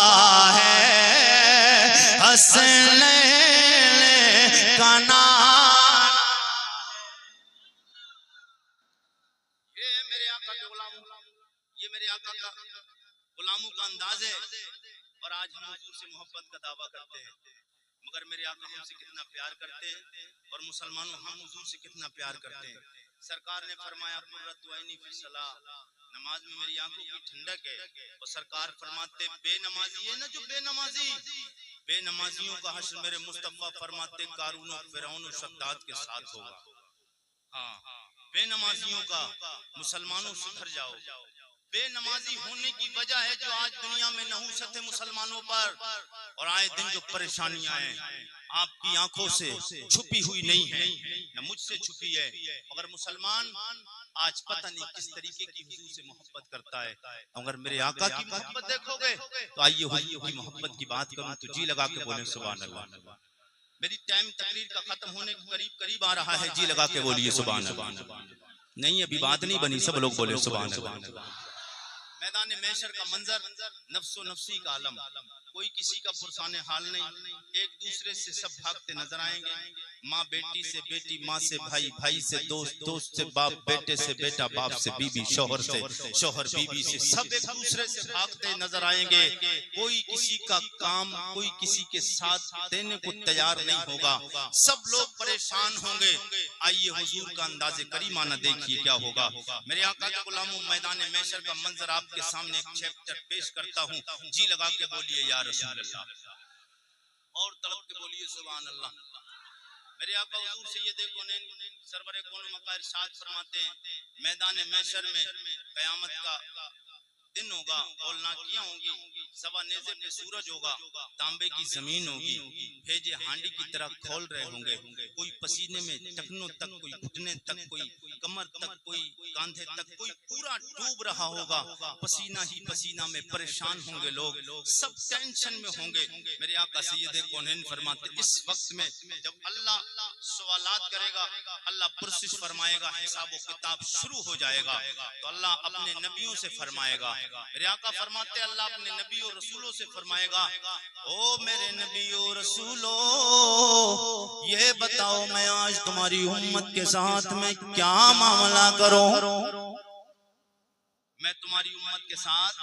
ٹھکانا. یہ میرے آقا کے غلاموں، یہ میرے آقا کا غلاموں کا انداز ہے. اور آج ہم حضور سے محبت کا دعویٰ کرتے ہیں، مگر میرے آقا ہم سے کتنا پیار کرتے ہیں اور مسلمانوں ہم حضور سے کتنا پیار کرتے ہیں. سرکار نے فرمایا قرۃ عینی فی الصلاۃ، نماز میں میری آنکھوں کی ٹھنڈک ہے. اور سرکار فرماتے بے نمازی ہے نا جو بے نمازی، بے نمازیوں کا حشر میرے مصطفیٰ فرماتے قارون و فرعون و شداد کے ساتھ ہوگا. ہاں بے نمازیوں کا. مسلمانوں سدھر جاؤ. بے نمازی ہونے کی وجہ ہے جو آج دنیا میں نحوست ہے مسلمانوں پر، اور آئے دن جو پریشانیاں ہیں آپ کی آنکھوں سے چھپی ہوئی نہیں ہے نہ مجھ سے چھپی ہے. مگر مسلمان آج پتہ نہیں کس طریقے کی حضور سے محبت کرتا ہے. اگر میرے آقا کی محبت دیکھو گے تو آئیے حضور کی محبت کی بات کروں تو جی لگا کے بولیں سبحان اللہ. میری ٹائم تقریر کا ختم ہونے کے قریب آ رہا ہے، جی لگا کے بولیے سبحان اللہ. نہیں ابھی بات نہیں بنی، سب لوگ بولے سبحان اللہ. میدان محشر کا منظر، نفس و نفسی کا عالم، کوئی کسی کا پرسان حال نہیں. ایک دوسرے سے سب بھاگتے نظر آئیں گے. ماں بیٹی سے، بیٹی ماں سے، بھائی بھائی سے، دوست دوست سے، باپ بیٹے سے، بیٹا باپ سے، بیوی شوہر سے، شوہر بیوی سے، سب ایک دوسرے سے بھاگتے نظر آئیں گے. کوئی کسی کا کام کوئی کسی کے ساتھ دینے کو تیار نہیں ہوگا. سب لوگ پریشان ہوں گے. آئیے حضور کا انداز کریمانہ دیکھیے کیا ہوگا. میرے آقا کے غلاموں، میدان محشر کا منظر آپ کے سامنے ایک چیپٹر پیش کرتا ہوں، جی لگا کے بولیے یا رسول اللہ، اور تڑپ کے بولیے سبحان اللہ. میرے آقا حضور سید کونین سرور کون مقام ارشاد فرماتے ہیں میدان محشر میں قیامت کا دن ہوگا، اولناکیاں ہوں گی، سوا نیزے پہ سورج ہوگا، تانبے کی زمین ہوگی، بھیجے ہانڈی کی طرح کھول رہے ہوں گے. کوئی پسینے میں ٹکنوں تک، کوئی گھٹنے تک، کوئی کمر تک، کوئی کاندھے تک، کوئی پورا ڈوب رہا ہوگا. پسینہ ہی پسینہ میں پریشان ہوں گے لوگ، سب ٹینشن میں ہوں گے. میرے آقا سید کونین فرماتے اس وقت میں جب اللہ سوالات کرے گا، اللہ پرسش فرمائے گا، حساب و کتاب شروع ہو جائے گا، تو اللہ اپنے نبیوں سے فرمائے گا. میرے آقا فرماتے اللہ اپنے نبی اور رسولوں سے فرمائے گا، او میرے نبی اور رسولوں یہ بتاؤ میں آج تمہاری امت کے ساتھ میں کیا معاملہ کروں، میں تمہاری امت کے ساتھ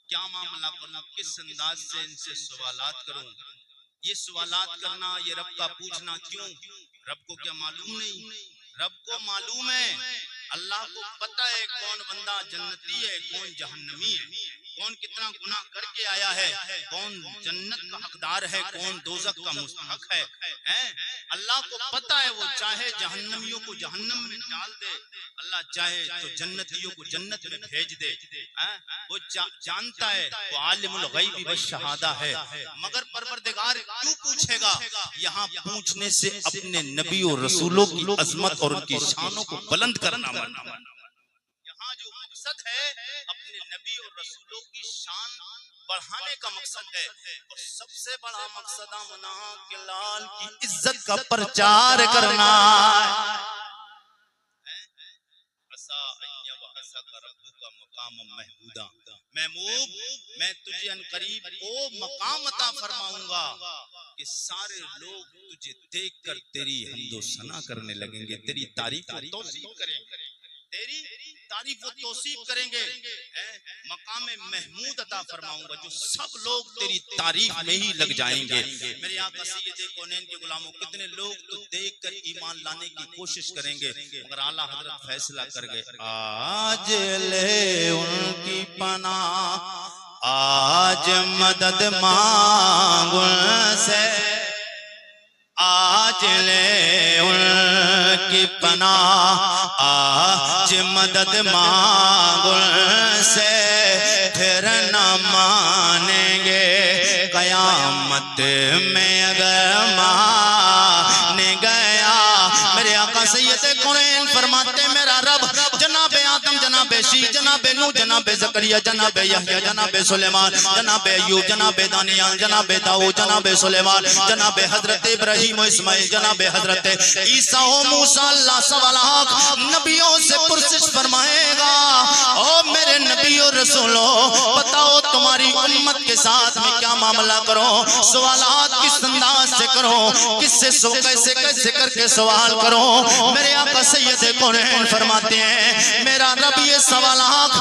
کیا معاملہ کروں، کس انداز سے ان سے سوالات کروں. یہ سوالات کرنا، یہ رب کا پوچھنا کیوں؟ رب کو کیا معلوم نہیں؟ رب کو معلوم ہے. اللہ کو پتہ ہے کون بندہ جنتی ہے، کون جہنمی ہے، کون کتنا گناہ کر کے آیا ہے، کون جنت کا حقدار ہے، کون دوزخ کا مستحق ہے. اللہ کو پتہ ہے. وہ چاہے جہنمیوں کو جہنم میں ڈال دے، اللہ چاہے تو جنتیوں کو جنت میں بھیج دے. وہ جانتا ہے، وہ عالم الغیب والشہادہ ہے. مگر پروردگار کیوں پوچھے گا؟ یہاں پوچھنے سے اپنے نبی اور رسولوں کی عظمت اور ان کی شانوں کو بلند کرنا. یہاں جو مقصد ہے اپنے نبی اور رسولوں کی شان بڑھانے کا مقصد ہے، اور سب سے بڑا مقصد آمنہ کے لال کی عزت کا پرچار کرنا ہے. محبوب میں تجھے ان قریب وہ مقام عطا فرماؤں گا کہ سارے لوگ تجھے دیکھ کر تیری حمد و ثنا کرنے لگیں گے، تیری تعریف و توصیف کریں گے، تیری تعریف و توصیف کریں گے. مقام محمود عطا فرماؤں گا جو سب لوگ تیری تعریف میں ہی لگ جائیں گے. میرے آقا سید کونین کے غلاموں، کتنے لوگ تو دیکھ کر ایمان لانے کی کوشش کریں گے، مگر اعلیٰ حضرت فیصلہ کر گئے آج لے ان کی پناہ، آج مدد مانگ ان سے، آج لے ان کی پناہ، آج مدد مانگ ان سے، پھر نہ مانیں گے قیامت میں اگر مان گیا. میرے آقا سید کونین فرماتے میرا رب جناب آدم، جناب شیش، جناب نوح، جناب زکریا، جناب یحییٰ، جناب سلیمان، جناب ایوب، جناب دانیال، جناب داؤد، جناب سلیمان، جناب حضرت ابراہیم و اسماعیل، جناب حضرت عیسیٰ و موسیٰ، اللہ سوالات نبیوں سے پرسش فرمائے گا. او میرے نبی اور رسولوں بتاؤ تمہاری امت کے ساتھ میں کیا معاملہ کرو، سوالات کس انداز سے کرو، کس سے کیسے کر کے سوال کرو۔ میرے آقا سید کونین فرماتے ہیں میرا رب یہ سوالات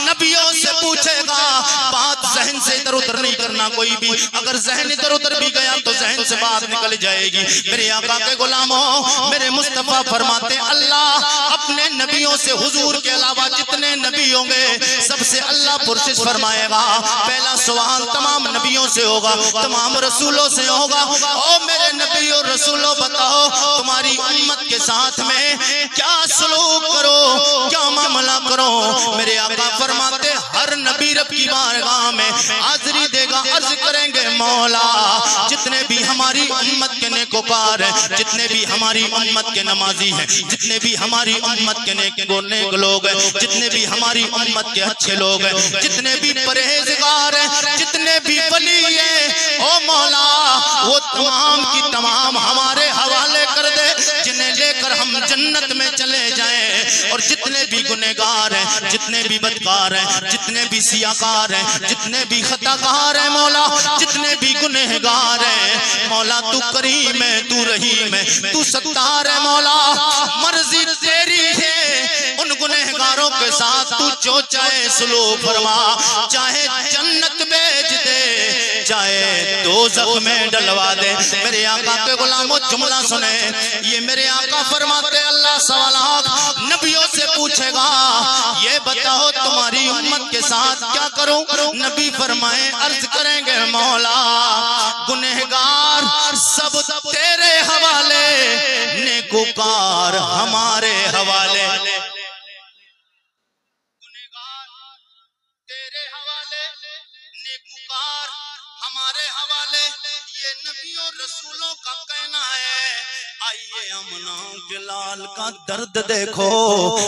نبیوں سے پوچھے گا، بات ذہن سے ادھر ادھر نہیں کرنا کوئی بھی، اگر ذہن ادھر ادھر بھی گیا تو ذہن سے بات نکل جائے گی۔ میرے آقا کے غلاموں، میرے مصطفیٰ فرماتے ہیں اللہ اپنے نبیوں سے، حضور کے علاوہ جتنے نبی ہوں گے سب سے اللہ پرسش فرمائے گا۔ پہلا سوال تمام نبیوں سے ہوگا، تمام رسولوں سے ہوگا، او میرے نبی اور رسولوں بتاؤ تمہاری امت کے ساتھ میں کیا سلوک کرو، کیا معاملہ کرو۔ میرے آقا فرماتے ہر نبی رب کی بارگاہ میں حاضری دے گا، عرض کریں گے مولا جتنے بھی ہماری امت کے نیکوکار ہیں، جتنے بھی ہماری امت کے نمازی ہیں، جتنے بھی ہماری امت کے نیک لوگ ہیں، جتنے بھی ہماری امت کے اچھے لوگ ہیں، جتنے بھی پرہیزگار ہیں، جتنے بھی ولی ہیں، او مولا وہ تمام کی تمام ہمارے حوالے کر دے، جنہیں لے کر ہم جنت میں چلے جائیں۔ اور جتنے بھی گنہگار ہیں، جتنے بھی بدکار ہیں، جتنے بھی سیاکار ہیں، جتنے بھی خطاکار ہیں مولا، جتنے بھی گنہگار ہیں مولا تو کریم ہے، تو رحیم ہے، تو ستار ہے مولا، مرضی تیری ہے۔ ان گنہگاروں کے ساتھ تو جو چاہے سلوک فرما، چاہے جنت بھیج دے، چاہے دوزخ میں ڈلوا دے۔ میرے آقا کے غلاموں جملہ سنیں، یہ میرے آقا فرماتے اللہ سوالات نبیوں سے پوچھے گا، یہ بتاؤ تمہاری امت کے ساتھ کیا کروں۔ نبی فرمائے عرض کریں گے مولا گنہگار سب تیرے حوالے، نیکوکار ہمارے حوالے، گنہگار تیرے حوالے، نیکوکار ہمارے حوالے، یہ نبیوں رسولوں کا کہنا ہے۔ آئیے امنا کے لال کا درد دیکھو،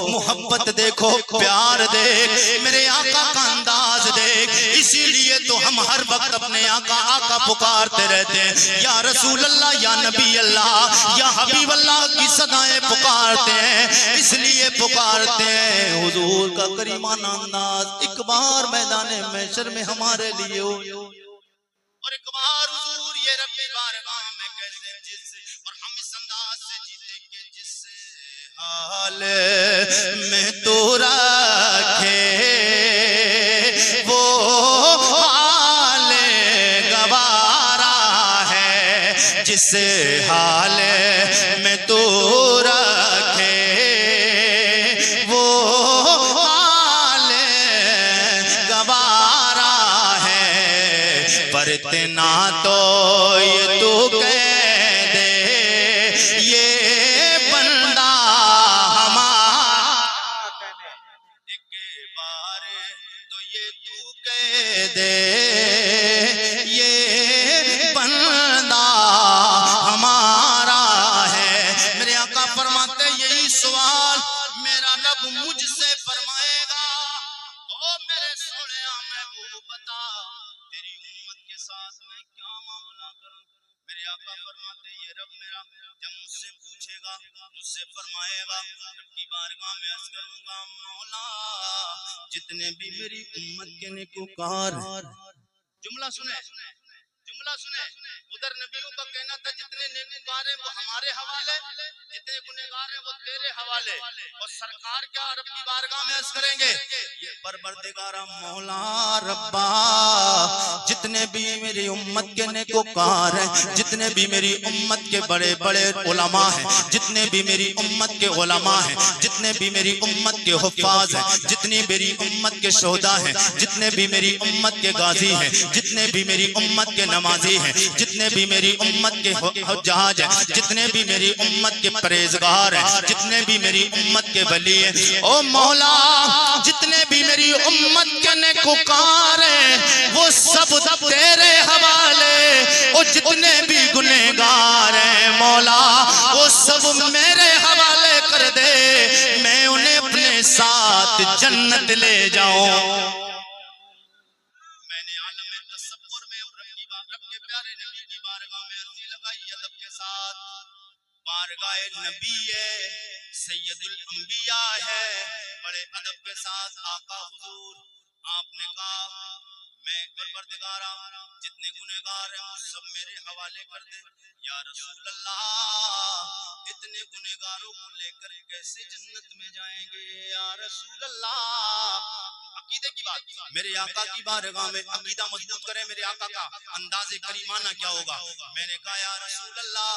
محبت دیکھو، پیار دیکھ، میرے آقا کا انداز دیکھ، اسی لیے تو ہم ہر وقت اپنے آقا پکارتے رہتے ہیں، یا رسول اللہ، یا نبی اللہ، یا حبیب اللہ کی صدائیں پکارتے ہیں، اس لیے پکارتے ہیں حضور کا کریمانہ انداز ایک بار میدان محشر میں ہمارے لیے ہو، اور ایک بار حضور یہ رب کی بارگاہ میں کیسے جس اور ہم اس انداز سے جیتے کہ جس حال میں تو رکھے وہ حال گوارا ہے، جس حال میں تو رکھے وہ حال گوارا ہے، پر اتنا تو یہ تو کہہ دے یہ بندہ ہمارا، ایک بار تو یہ تو کہہ دے یہ بندہ ہمارا ہے۔ میرے آقا فرماتے یہی سوال میرا رب مجھ سے فرمائے گا، او میرے سونے محبوب بتا تیری امت کے ساتھ میں کیا معاملہ کروں۔ میرے آقا فرماتے یہ رب میرا جب مجھ سے پوچھے گا، مجھ سے فرمائے گا، رب کی بارگاہ میں عرض کروں گا مولا جتنے بھی میری امت کے نیکوکار ہیں، جملہ سنیں، جملہ سنیں، ادھر نبیوں کا کہنا تھا جتنے نیکوکار ہیں وہ ہمارے حوالے، جتنے گنہگار ہیں وہ تیرے حوالے، اور سرکار کیا رب کی بارگاہ میں عرض کریں گے، یہ پروردگارا مولا ربا جتنے بھی میری امت کے نیکوکار ہیں، جتنے بھی میری امت کے بڑے بڑے علماء ہیں، جتنے بھی میری امت کے علماء ہیں، جتنے بھی میری امت کے حفاظ ہیں، جتنی میری امت کے شہداء ہیں، جتنے بھی میری امت کے غازی ہیں، جتنے بھی میری امت کے نمازی ہیں، جتنے بھی میری امت کے حجاج ہیں، جتنے بھی میری امت کے پرہیزگار ہیں، جتنے بھی میری امت کے ولی ہیں، او مولا جتنے بھی میری امت کے نیکوکار ہیں وہ سب تیرے حوالے، اور جتنے بھی گنہگار ہیں مولا وہ سب میرے حوالے کر دے، میں انہیں اپنے ساتھ جنت لے جاؤں۔ بارگاہ نبی ہے، سید الانبیاء ہے، بڑے ادب کے ساتھ آقا حضور آپ نے کہا میں گنہگار جتنے گنہگار ہیں وہ سب میرے حوالے کر دے یا رسول اللہ اتنے گنہگاروں کو لے کر کیسے جنت میں جائیں گے یا رسول اللہ عقیدے کی بات میرے آقا کی بارگاہ میں عقیدہ مضبوط کریں میرے آقا کا انداز کریمانہ کیا ہوگا میں نے کہا یا رسول اللہ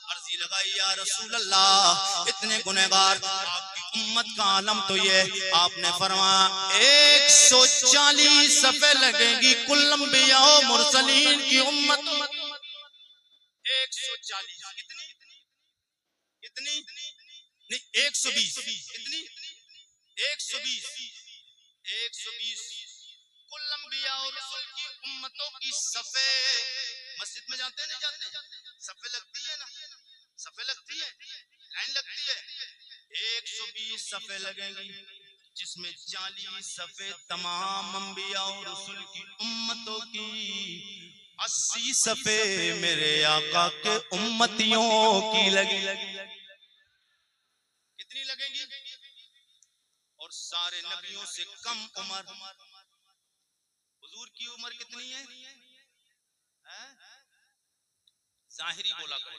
عرضی لگائی یا رسول اللہ اتنے گنہگار آپ کی امت کا عالم تو یہ آپ نے فرمایا 140 صفحے لگیں گی کل انبیاء و مرسلین کی امت 140 کتنی نہیں 120 کتنی 120 کل انبیاء و رسول کی امتوں کی صفحے مسجد میں جاتے نہیں جاتے صفحے لگتی ہے نا صفحے لگتی ہے لائن لگتی ہے 120 صفحے لگیں گی جس میں 40 صفحے تمام انبیاء و رسول کی امتوں کی 80 صفحے میرے آقا کے امتیوں کی لگی کتنی لگیں گی اور سارے نبیوں سے کم عمر حضور کی عمر کتنی ہے ظاہری بولا کرے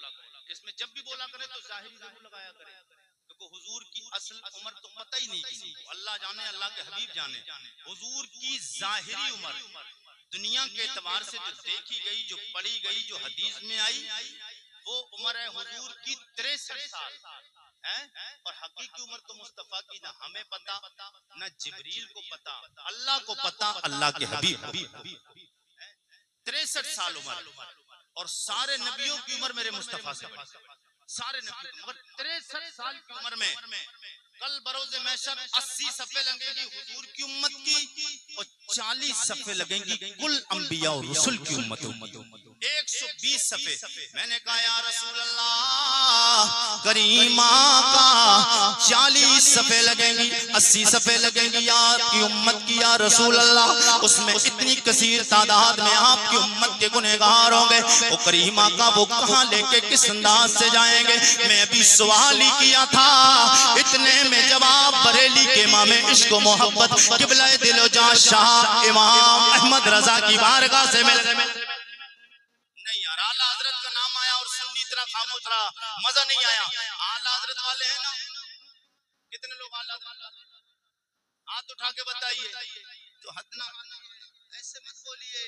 اس میں جب بھی بولا کرے تو ظاہری ضرور لگایا کرے کیونکہ حضور کی اصل عمر تو پتہ ہی نہیں کسی کو اللہ جانے اللہ کے حبیب جانے حضور کی ظاہری عمر دنیا کے اعتبار سے جو دیکھی گئی جو پڑھی گئی جو حدیث میں آئی وہ عمر ہے حضور کی 63 سال اور حقیقی عمر تو مصطفیٰ کی نہ ہمیں پتا نہ جبریل کو پتا اللہ کو پتا اللہ کے حبیب 63 سال عمر اور سارے نبیوں کی عمر میرے مصطفیٰ سے بڑی سارے نبیوں مگر 63 سال کی عمر میں کل بروز محشر 80 صفحے لگیں گی حضور کی امت کی اور 40 صفحے لگیں گی کل انبیاء و رسول کی امتوں 120 صفحے میں نے کہا یا رسول اللہ کریمہ کا 40 صفحے لگیں گی 80 صفحے لگیں گی آپ کی امت کی یا رسول اللہ اس میں اتنی کثیر تعداد میں آپ کی امت کے گنہگار ہوں گے وہ کریمہ کا وہ کہاں لے کے کس انداز سے جائیں گے میں ابھی سوال ہی کیا تھا اتنے میں جواب بریلی کے امام عشق و محبت قبلہ دل و جاں شاہ امام احمد رضا کی بارگاہ سے مل نہیں یار اعلیٰ حضرت کا نام آیا اور سنی طرح خاموش رہا مزہ نہیں آیا اعلیٰ حضرت والے ہیں نا کتنے لوگ اعلیٰ حضرت ہاتھ اٹھا کے بتائیے تو حد نہ ایسے مت بولیے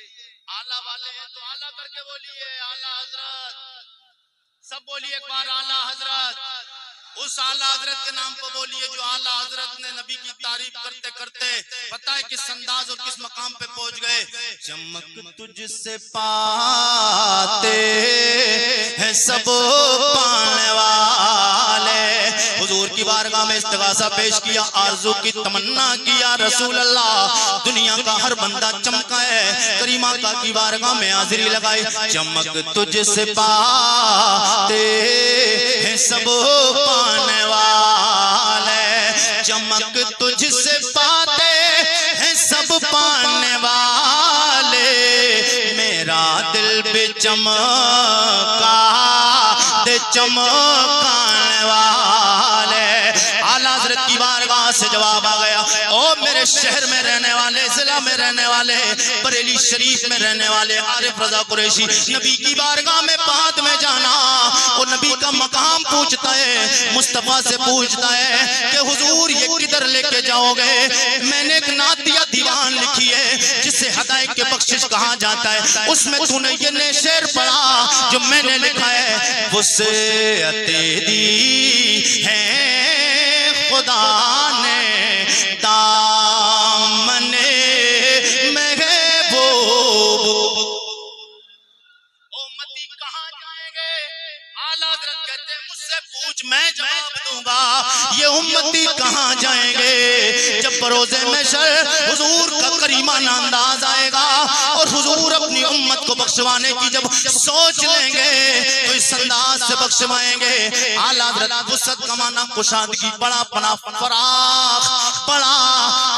اعلیٰ والے ہیں تو اعلیٰ کر کے بولیے اعلیٰ حضرت سب بولیے ایک بار اعلیٰ حضرت اس اعلیٰ حضرت کے نام پہ بولیے جو اعلیٰ حضرت نے نبی کی تعریف کرتے کرتے پتہ ہے کس انداز اور کس مقام پہ پہنچ گئے چمک تجھ سے پاتے ہیں سب پانے والے حضور کی بارگاہ میں استغاثہ پیش کیا آرزو کی تمنا کیا رسول اللہ دنیا کا ہر بندہ چمکا ہے کریمہ کا کی بارگاہ میں حاضری لگائی چمک تجھ سے پاتے ہیں سب پانے والے چمک تجھ سے پاتے ہیں سب پانے والے میرا دل بے چمکا دے چمکانے والے اعلیٰ حضرت کی بارگاہ سے جواب آ گیا او میرے شہر میں رہنے والے ضلع میں رہنے والے بریلی شریف میں رہنے والے عارف رضا قریشی نبی کی بارگاہ میں بعد میں جانا اور نبی کا مقام پوچھتا ہے مصطفیٰ سے پوچھتا ہے کہ حضور یہ کدھر لے کے جاؤ گے میں نے ایک نعتیہ دیوان لکھی ہے جسے ہدایت کے بخشش کہا جاتا ہے اس میں تو نے یہ شعر پڑھا جو میں نے لکھا ہے وسعت دی ہے خدا نے دامن محبوب امتی کہاں جائیں گے اعلیٰ حضرت کہتے ہیں مجھ سے پوچھ میں جواب دوں گا یہ امتی کہاں جائیں گے جب بروز محشر حضور کا کریمانہ انداز آئے گا اور حضور اپنی امت کو بخشوانے کی جب سوچ لیں گے تو اس انداز سے بخشوائیں گے اعلیٰ حضرت وسعت کا معنی کشادگی بڑا پناہ فراخ بڑا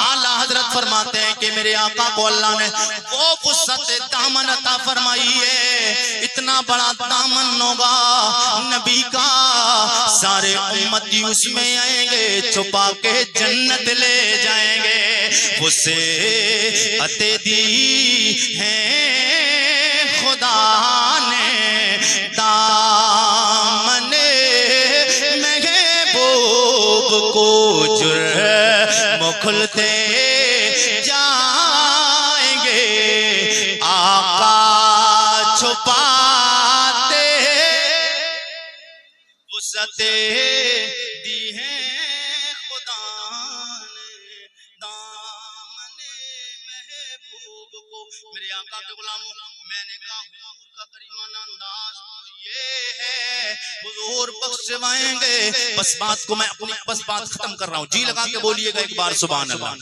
اعلیٰ حضرت فرماتے ہیں کہ میرے آقا کو اللہ نے وہ وسعت دامن عطا فرمائی ہے اتنا بڑا دامن ہوگا نبی کا سارے امتی اس میں آئیں گے چھپا کے جنت لے جائیں گے وسعت دی ہیں وسعتیں دی ہیں خدا نے دامن محبوب کو. میرے آقا کے غلاموں، میں نے کہا حضور کا کریمانہ انداز تو یہ ہے حضور بخشوائیں گے. بس بات کو میں اپنی بس بات ختم کر رہا ہوں. جی لگا کے بولیے گا ایک بار سبحان اللہ.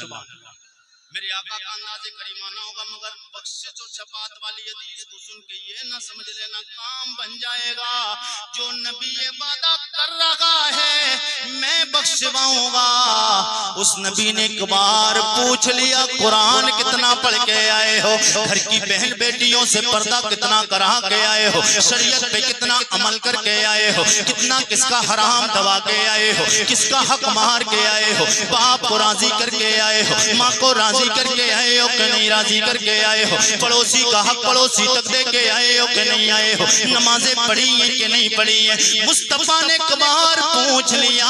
میرے آقا کا انداز کریمانہ ہوگا، مگر بخشش و شفاعت والی حدیث کو سن کے یہ نہ سمجھ لینا کام بن جائے گا. جو نبی وعدہ کر رہا ہے میں بخشواؤں گا، اس نبی نے ایک بار پوچھ لیا قرآن کتنا پڑھ کے آئے ہو، گھر کی بہن بیٹیوں سے پردہ کتنا کرا کے آئے ہو، شریعت پہ کتنا عمل کر کے آئے ہو، کتنا کس کا حرام دبا کے آئے ہو، کس کا حق مار کے آئے ہو، باپ کو راضی کر کے آئے ہو، ماں کو راضی کر کے آئے ہو کہ نہیں راضی کر کے آئے ہو، پڑوسی کا حق پڑوسی تک دے کے آئے ہو کہ نہیں آئے ہو، نمازیں پڑھی ہیں کہ نہیں پڑھی ہیں. مصطفیٰ نے ایک بار پوچھ لیا،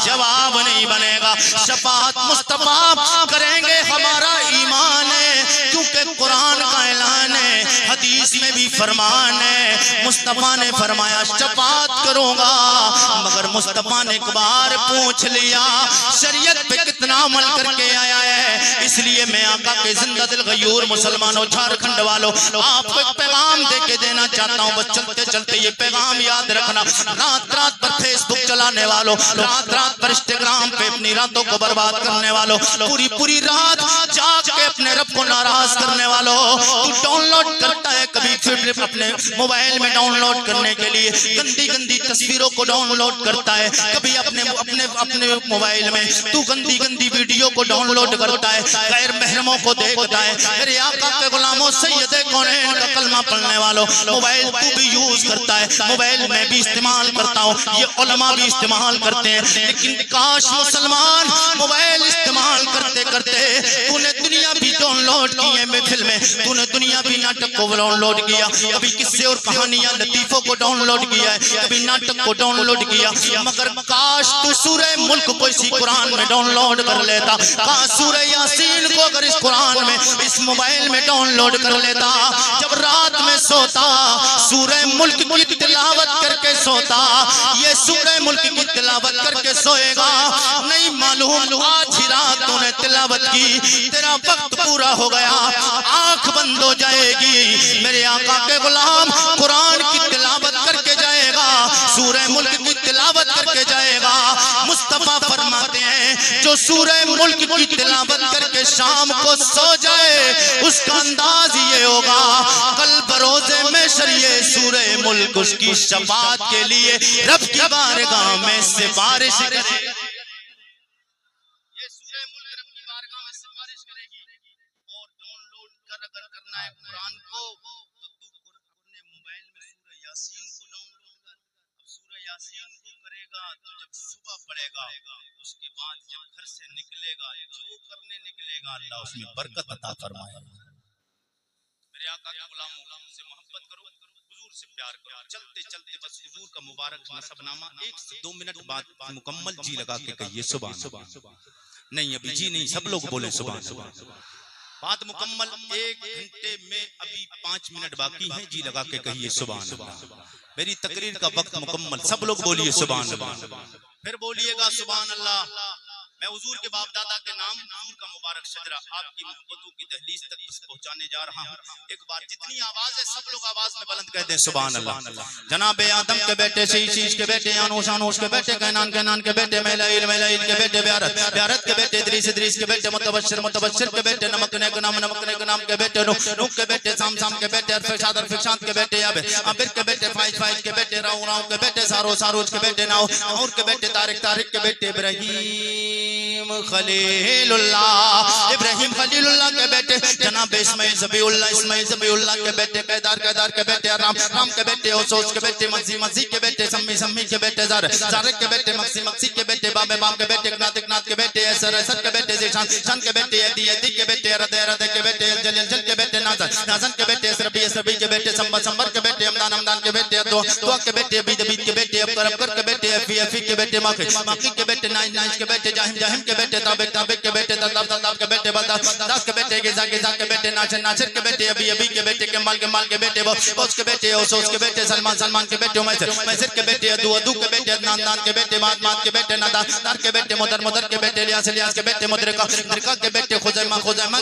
جواب نہیں بنے گا. شفاعت مصطفیٰ کریں گے، ہمارا ایمان ہے، کیونکہ قرآن کا اعلان ہے، حدیث میں بھی فرمان ہے. مصطفیٰ نے فرمایا شفاعت کروں گا، مگر مصطفیٰ نے ایک بار پوچھ لیا شریعت پہ کتنا عمل کر کے آیا ہے. اس لیے میں آقا کے زندہ دل غیور مسلمانوں، جھارکھنڈ والوں، آپ کو ایک پیغام دے کے دینا چاہتا ہوں. بس چلتے چلتے یہ پیغام یاد رکھنا. رات رات پر فیس بک چلانے والوں، رات رات پر انسٹاگرام پہ اپنی راتوں کو برباد کرنے والوں، پوری رات جاگ کے اپنے رب کو ناراض کرنے والوں، تو ڈاؤن لوڈ کرتا ہے کبھی پھر اپنے موبائل میں ڈاؤن لوڈ کرنے کے لیے گندی تصویروں کو ڈاؤن لوڈ کرتا ہے، کبھی اپنے موبائل میں تو گندی ویڈیو کو ڈاؤن لوڈ کرتا ہے، غیر محرموں کو دیکھتا ہے. میرے آقا کے غلاموں، سید کونین کا کلمہ پڑھنے والوں، موبائل تو بھی یوز کرتا ہے، موبائل میں بھی استعمال کرتا ہوں، یہ علماء بھی استعمال کرتے ہیں. لیکن کاش مسلمان موبائل استعمال کرتے کرتے تو نے دنیا بھی ڈاؤن لوڈ کی ہے، میں فلمیں تو نے دنیا بھی ناٹک کو ڈاؤن لوڈ کیا، کبھی قصے اور کہانیاں لطیفوں کو ڈاؤن لوڈ کیا ہے، کبھی ناٹک کو ڈاؤن لوڈ کیا. مگر کاش تو سورہ ملک کو اسی قرآن میں ڈاؤن لوڈ کر لیتا، کاش سورہ یاسین کو اگر اس قرآن میں اس موبائل میں ڈاؤن لوڈ کر لیتا. جب رات میں سوتا سورہ ملک کی تلاوت کر کے سوتا. یہ سورہ ملک کی تلاوت کر کے سوئے گا، نہیں معلوم آج ہی رات تو نے تلاوت کی، تیرا وقت پورا ہو گیا، آنکھ بند ہو جائے گی. میرے آقا کے غلام قرآن کی تلاوت کر کے جائے گا، سورہ ملک کی تلاوت کر کے جائے گا. مصطفیٰ فرماتے ہیں جو سورہ ملک کی تلاوت کر کے شام کو سو جائے، اس کا انداز یہ ہوگا کل بروز محشر یہ سورہ ملک اس کی شفاعت کے لیے رب کی بارگاہ میں سفارش کرے. یہ سورہ ملک رب کی بارگاہ میں سفارش کرے گی. اور ڈاؤن لوڈ کر اگر کرنا ہے قرآن کو تو تو اپنے موبائل میں سورہ یاسین کو ڈاؤن لوڈ کر. اب سورہ یاسین کو کرے گا تو جب صبح پڑے گا، اس کے بعد جب گھر سے نکلے گا، جو کرنے نکلے گا اللہ اس میں برکت عطا فرمائے. میرے آقا کے غلاموں سے محبت کرو، حضور سے پیار کرو. چلتے چلتے بس حضور کا مبارک نسب نامہ 1 سے 2 منٹ بعد مکمل جی لگا کے کہیے سبحان اللہ. نہیں ابھی جی نہیں، سب لوگ بولیں سبحان اللہ. بات مکمل 1 گھنٹے میں ابھی 5 منٹ باقی ہیں، جی لگا کے کہیے سبحان اللہ. میری تقریر کا وقت مکمل، سب لوگ بولیے سبحان اللہ. پھر بولیے گا سبحان اللہ. میں حضور کے باپ دادا کے نام حضور کا مبارک شجرہ آپ کی محبتوں کی دہلیز تک پہنچانے جا رہا ہوں. ایک بار جتنی آواز ہے سب لوگ آواز میں بلند کہہ دیں سبحان اللہ. جناب آدم کے بیٹے شیش کے بیٹے انوش کے بیٹے کینان کے بیٹے میلائیل کے بیٹے بیارت کے بیٹے ادریس کے بیٹے متبشر کے بیٹے نمک نام کے بیٹے نوح کے بیٹے سام کے بیٹے ارفشاد کے بیٹے عابر کے بیٹے فائز کے بیٹے راؤ کے بیٹے ساروج کے بیٹے ناؤر کے بیٹے طارق کے بیٹے ابراہیم خلیل اللہ کے بیٹے جناب اسماعیل ذبیح اللہ کے بیٹے قیدار کے بیٹے رام کے بیٹے اوسوس کے بیٹے مزی کے بیٹے سمی کے بیٹے زارق کے بیٹے مکسی کے بیٹے باب کے بیٹے اقنات کے بیٹے اسد کے بیٹے شان کے بیٹے عدی کے بیٹے رد کے بیٹے جل کے بیٹے نازن کے بیٹے اسربی کے بیٹے سمبر کے بیٹے ہمدان کے کے بیٹے دعا کے بیٹے عبید کے بیٹے ابکر کے بیٹے افی کے بیٹے ماقی کے بیٹے نائش کے بیٹے جاہم کے بیٹے تابق کے بیٹے تاب کے بیٹے داس کے بیٹے گزا کے بیٹے ناصر کے بیٹے ابی کے بیٹے کمال کے بیٹے اوس کے بیٹے اوس کے بیٹے سلمان کے بیٹے میسر کے بیٹے ادو کے بیٹے عدنان کے بیٹے مات کے بیٹے نادار کے بیٹے مدر کے بیٹے الیاس کے بیٹے مدرکہ کے بیٹے خزیمہ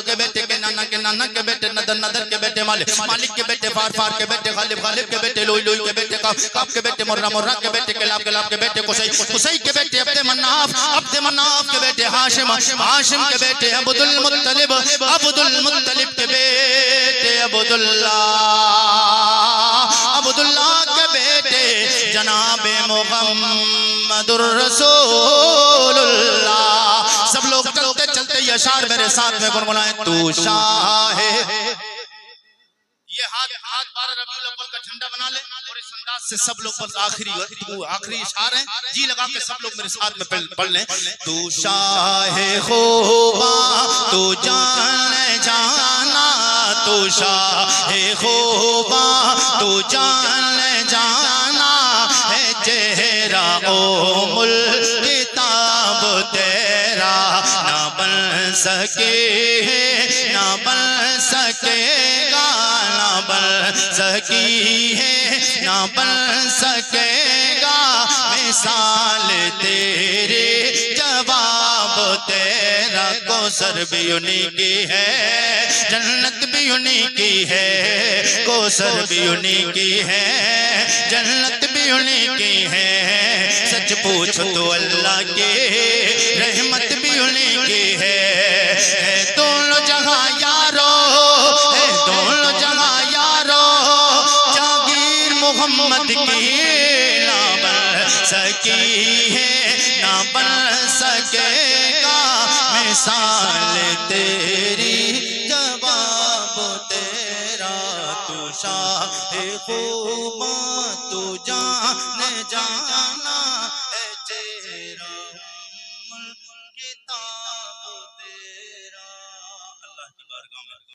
کے بیٹے نانا کے بیٹے ندر کے بیٹے مالک کے بیٹے فار کے بیٹے غالب کے بیٹے لوئی کے بیٹے کاف کے بیٹے مرہ کے بیٹے کلاب کے بیٹے قصی کے بیٹے عبد مناف کے بیٹے ہاشم کے بیٹے عبد المطلب کے بیٹے عبداللہ کے بیٹے جناب محمد الرسول اللہ. سب لوگ چلتے یہ اشعار میرے ساتھ میں گنگنائیں. تو شاہ ہے. یہ ہاتھ 12 ربیع الاول کا جھنڈا بنا لے اور اس انداز سے سب لوگ بس آخری اشعار ہیں جی لگا کے سب لوگ میرے ساتھ میں پڑھ لیں. تو شاہ خوباں تو جان جانا, تو شاہ خوباں تو جان جانا ہے چہرہ او ملک تاب تیرا نہ بن سکے نہ بن سکے گا نہ بن سکی ہے نہ بن سکے گا مثال تیرے جواب تیرا. کوثر بھی انہی کی ہے جنت بھی انہی کی ہے, کوثر بھی انہی کی ہے جنت بھی انہی کی ہے. سچ پوچھو تو اللہ کی رحمت بھی انہی کی ہے. دونوں جہاں یارو ہے دونوں جہاں یارو جاگیر محمد کی نہ بن سکی ہے نہ بن سکے گا مثال تیری جواب تیرا. تو شاہ خوباں تو جان جانا ہے چہرہ کتاب تیرا. اللہ کی بارگاہ میں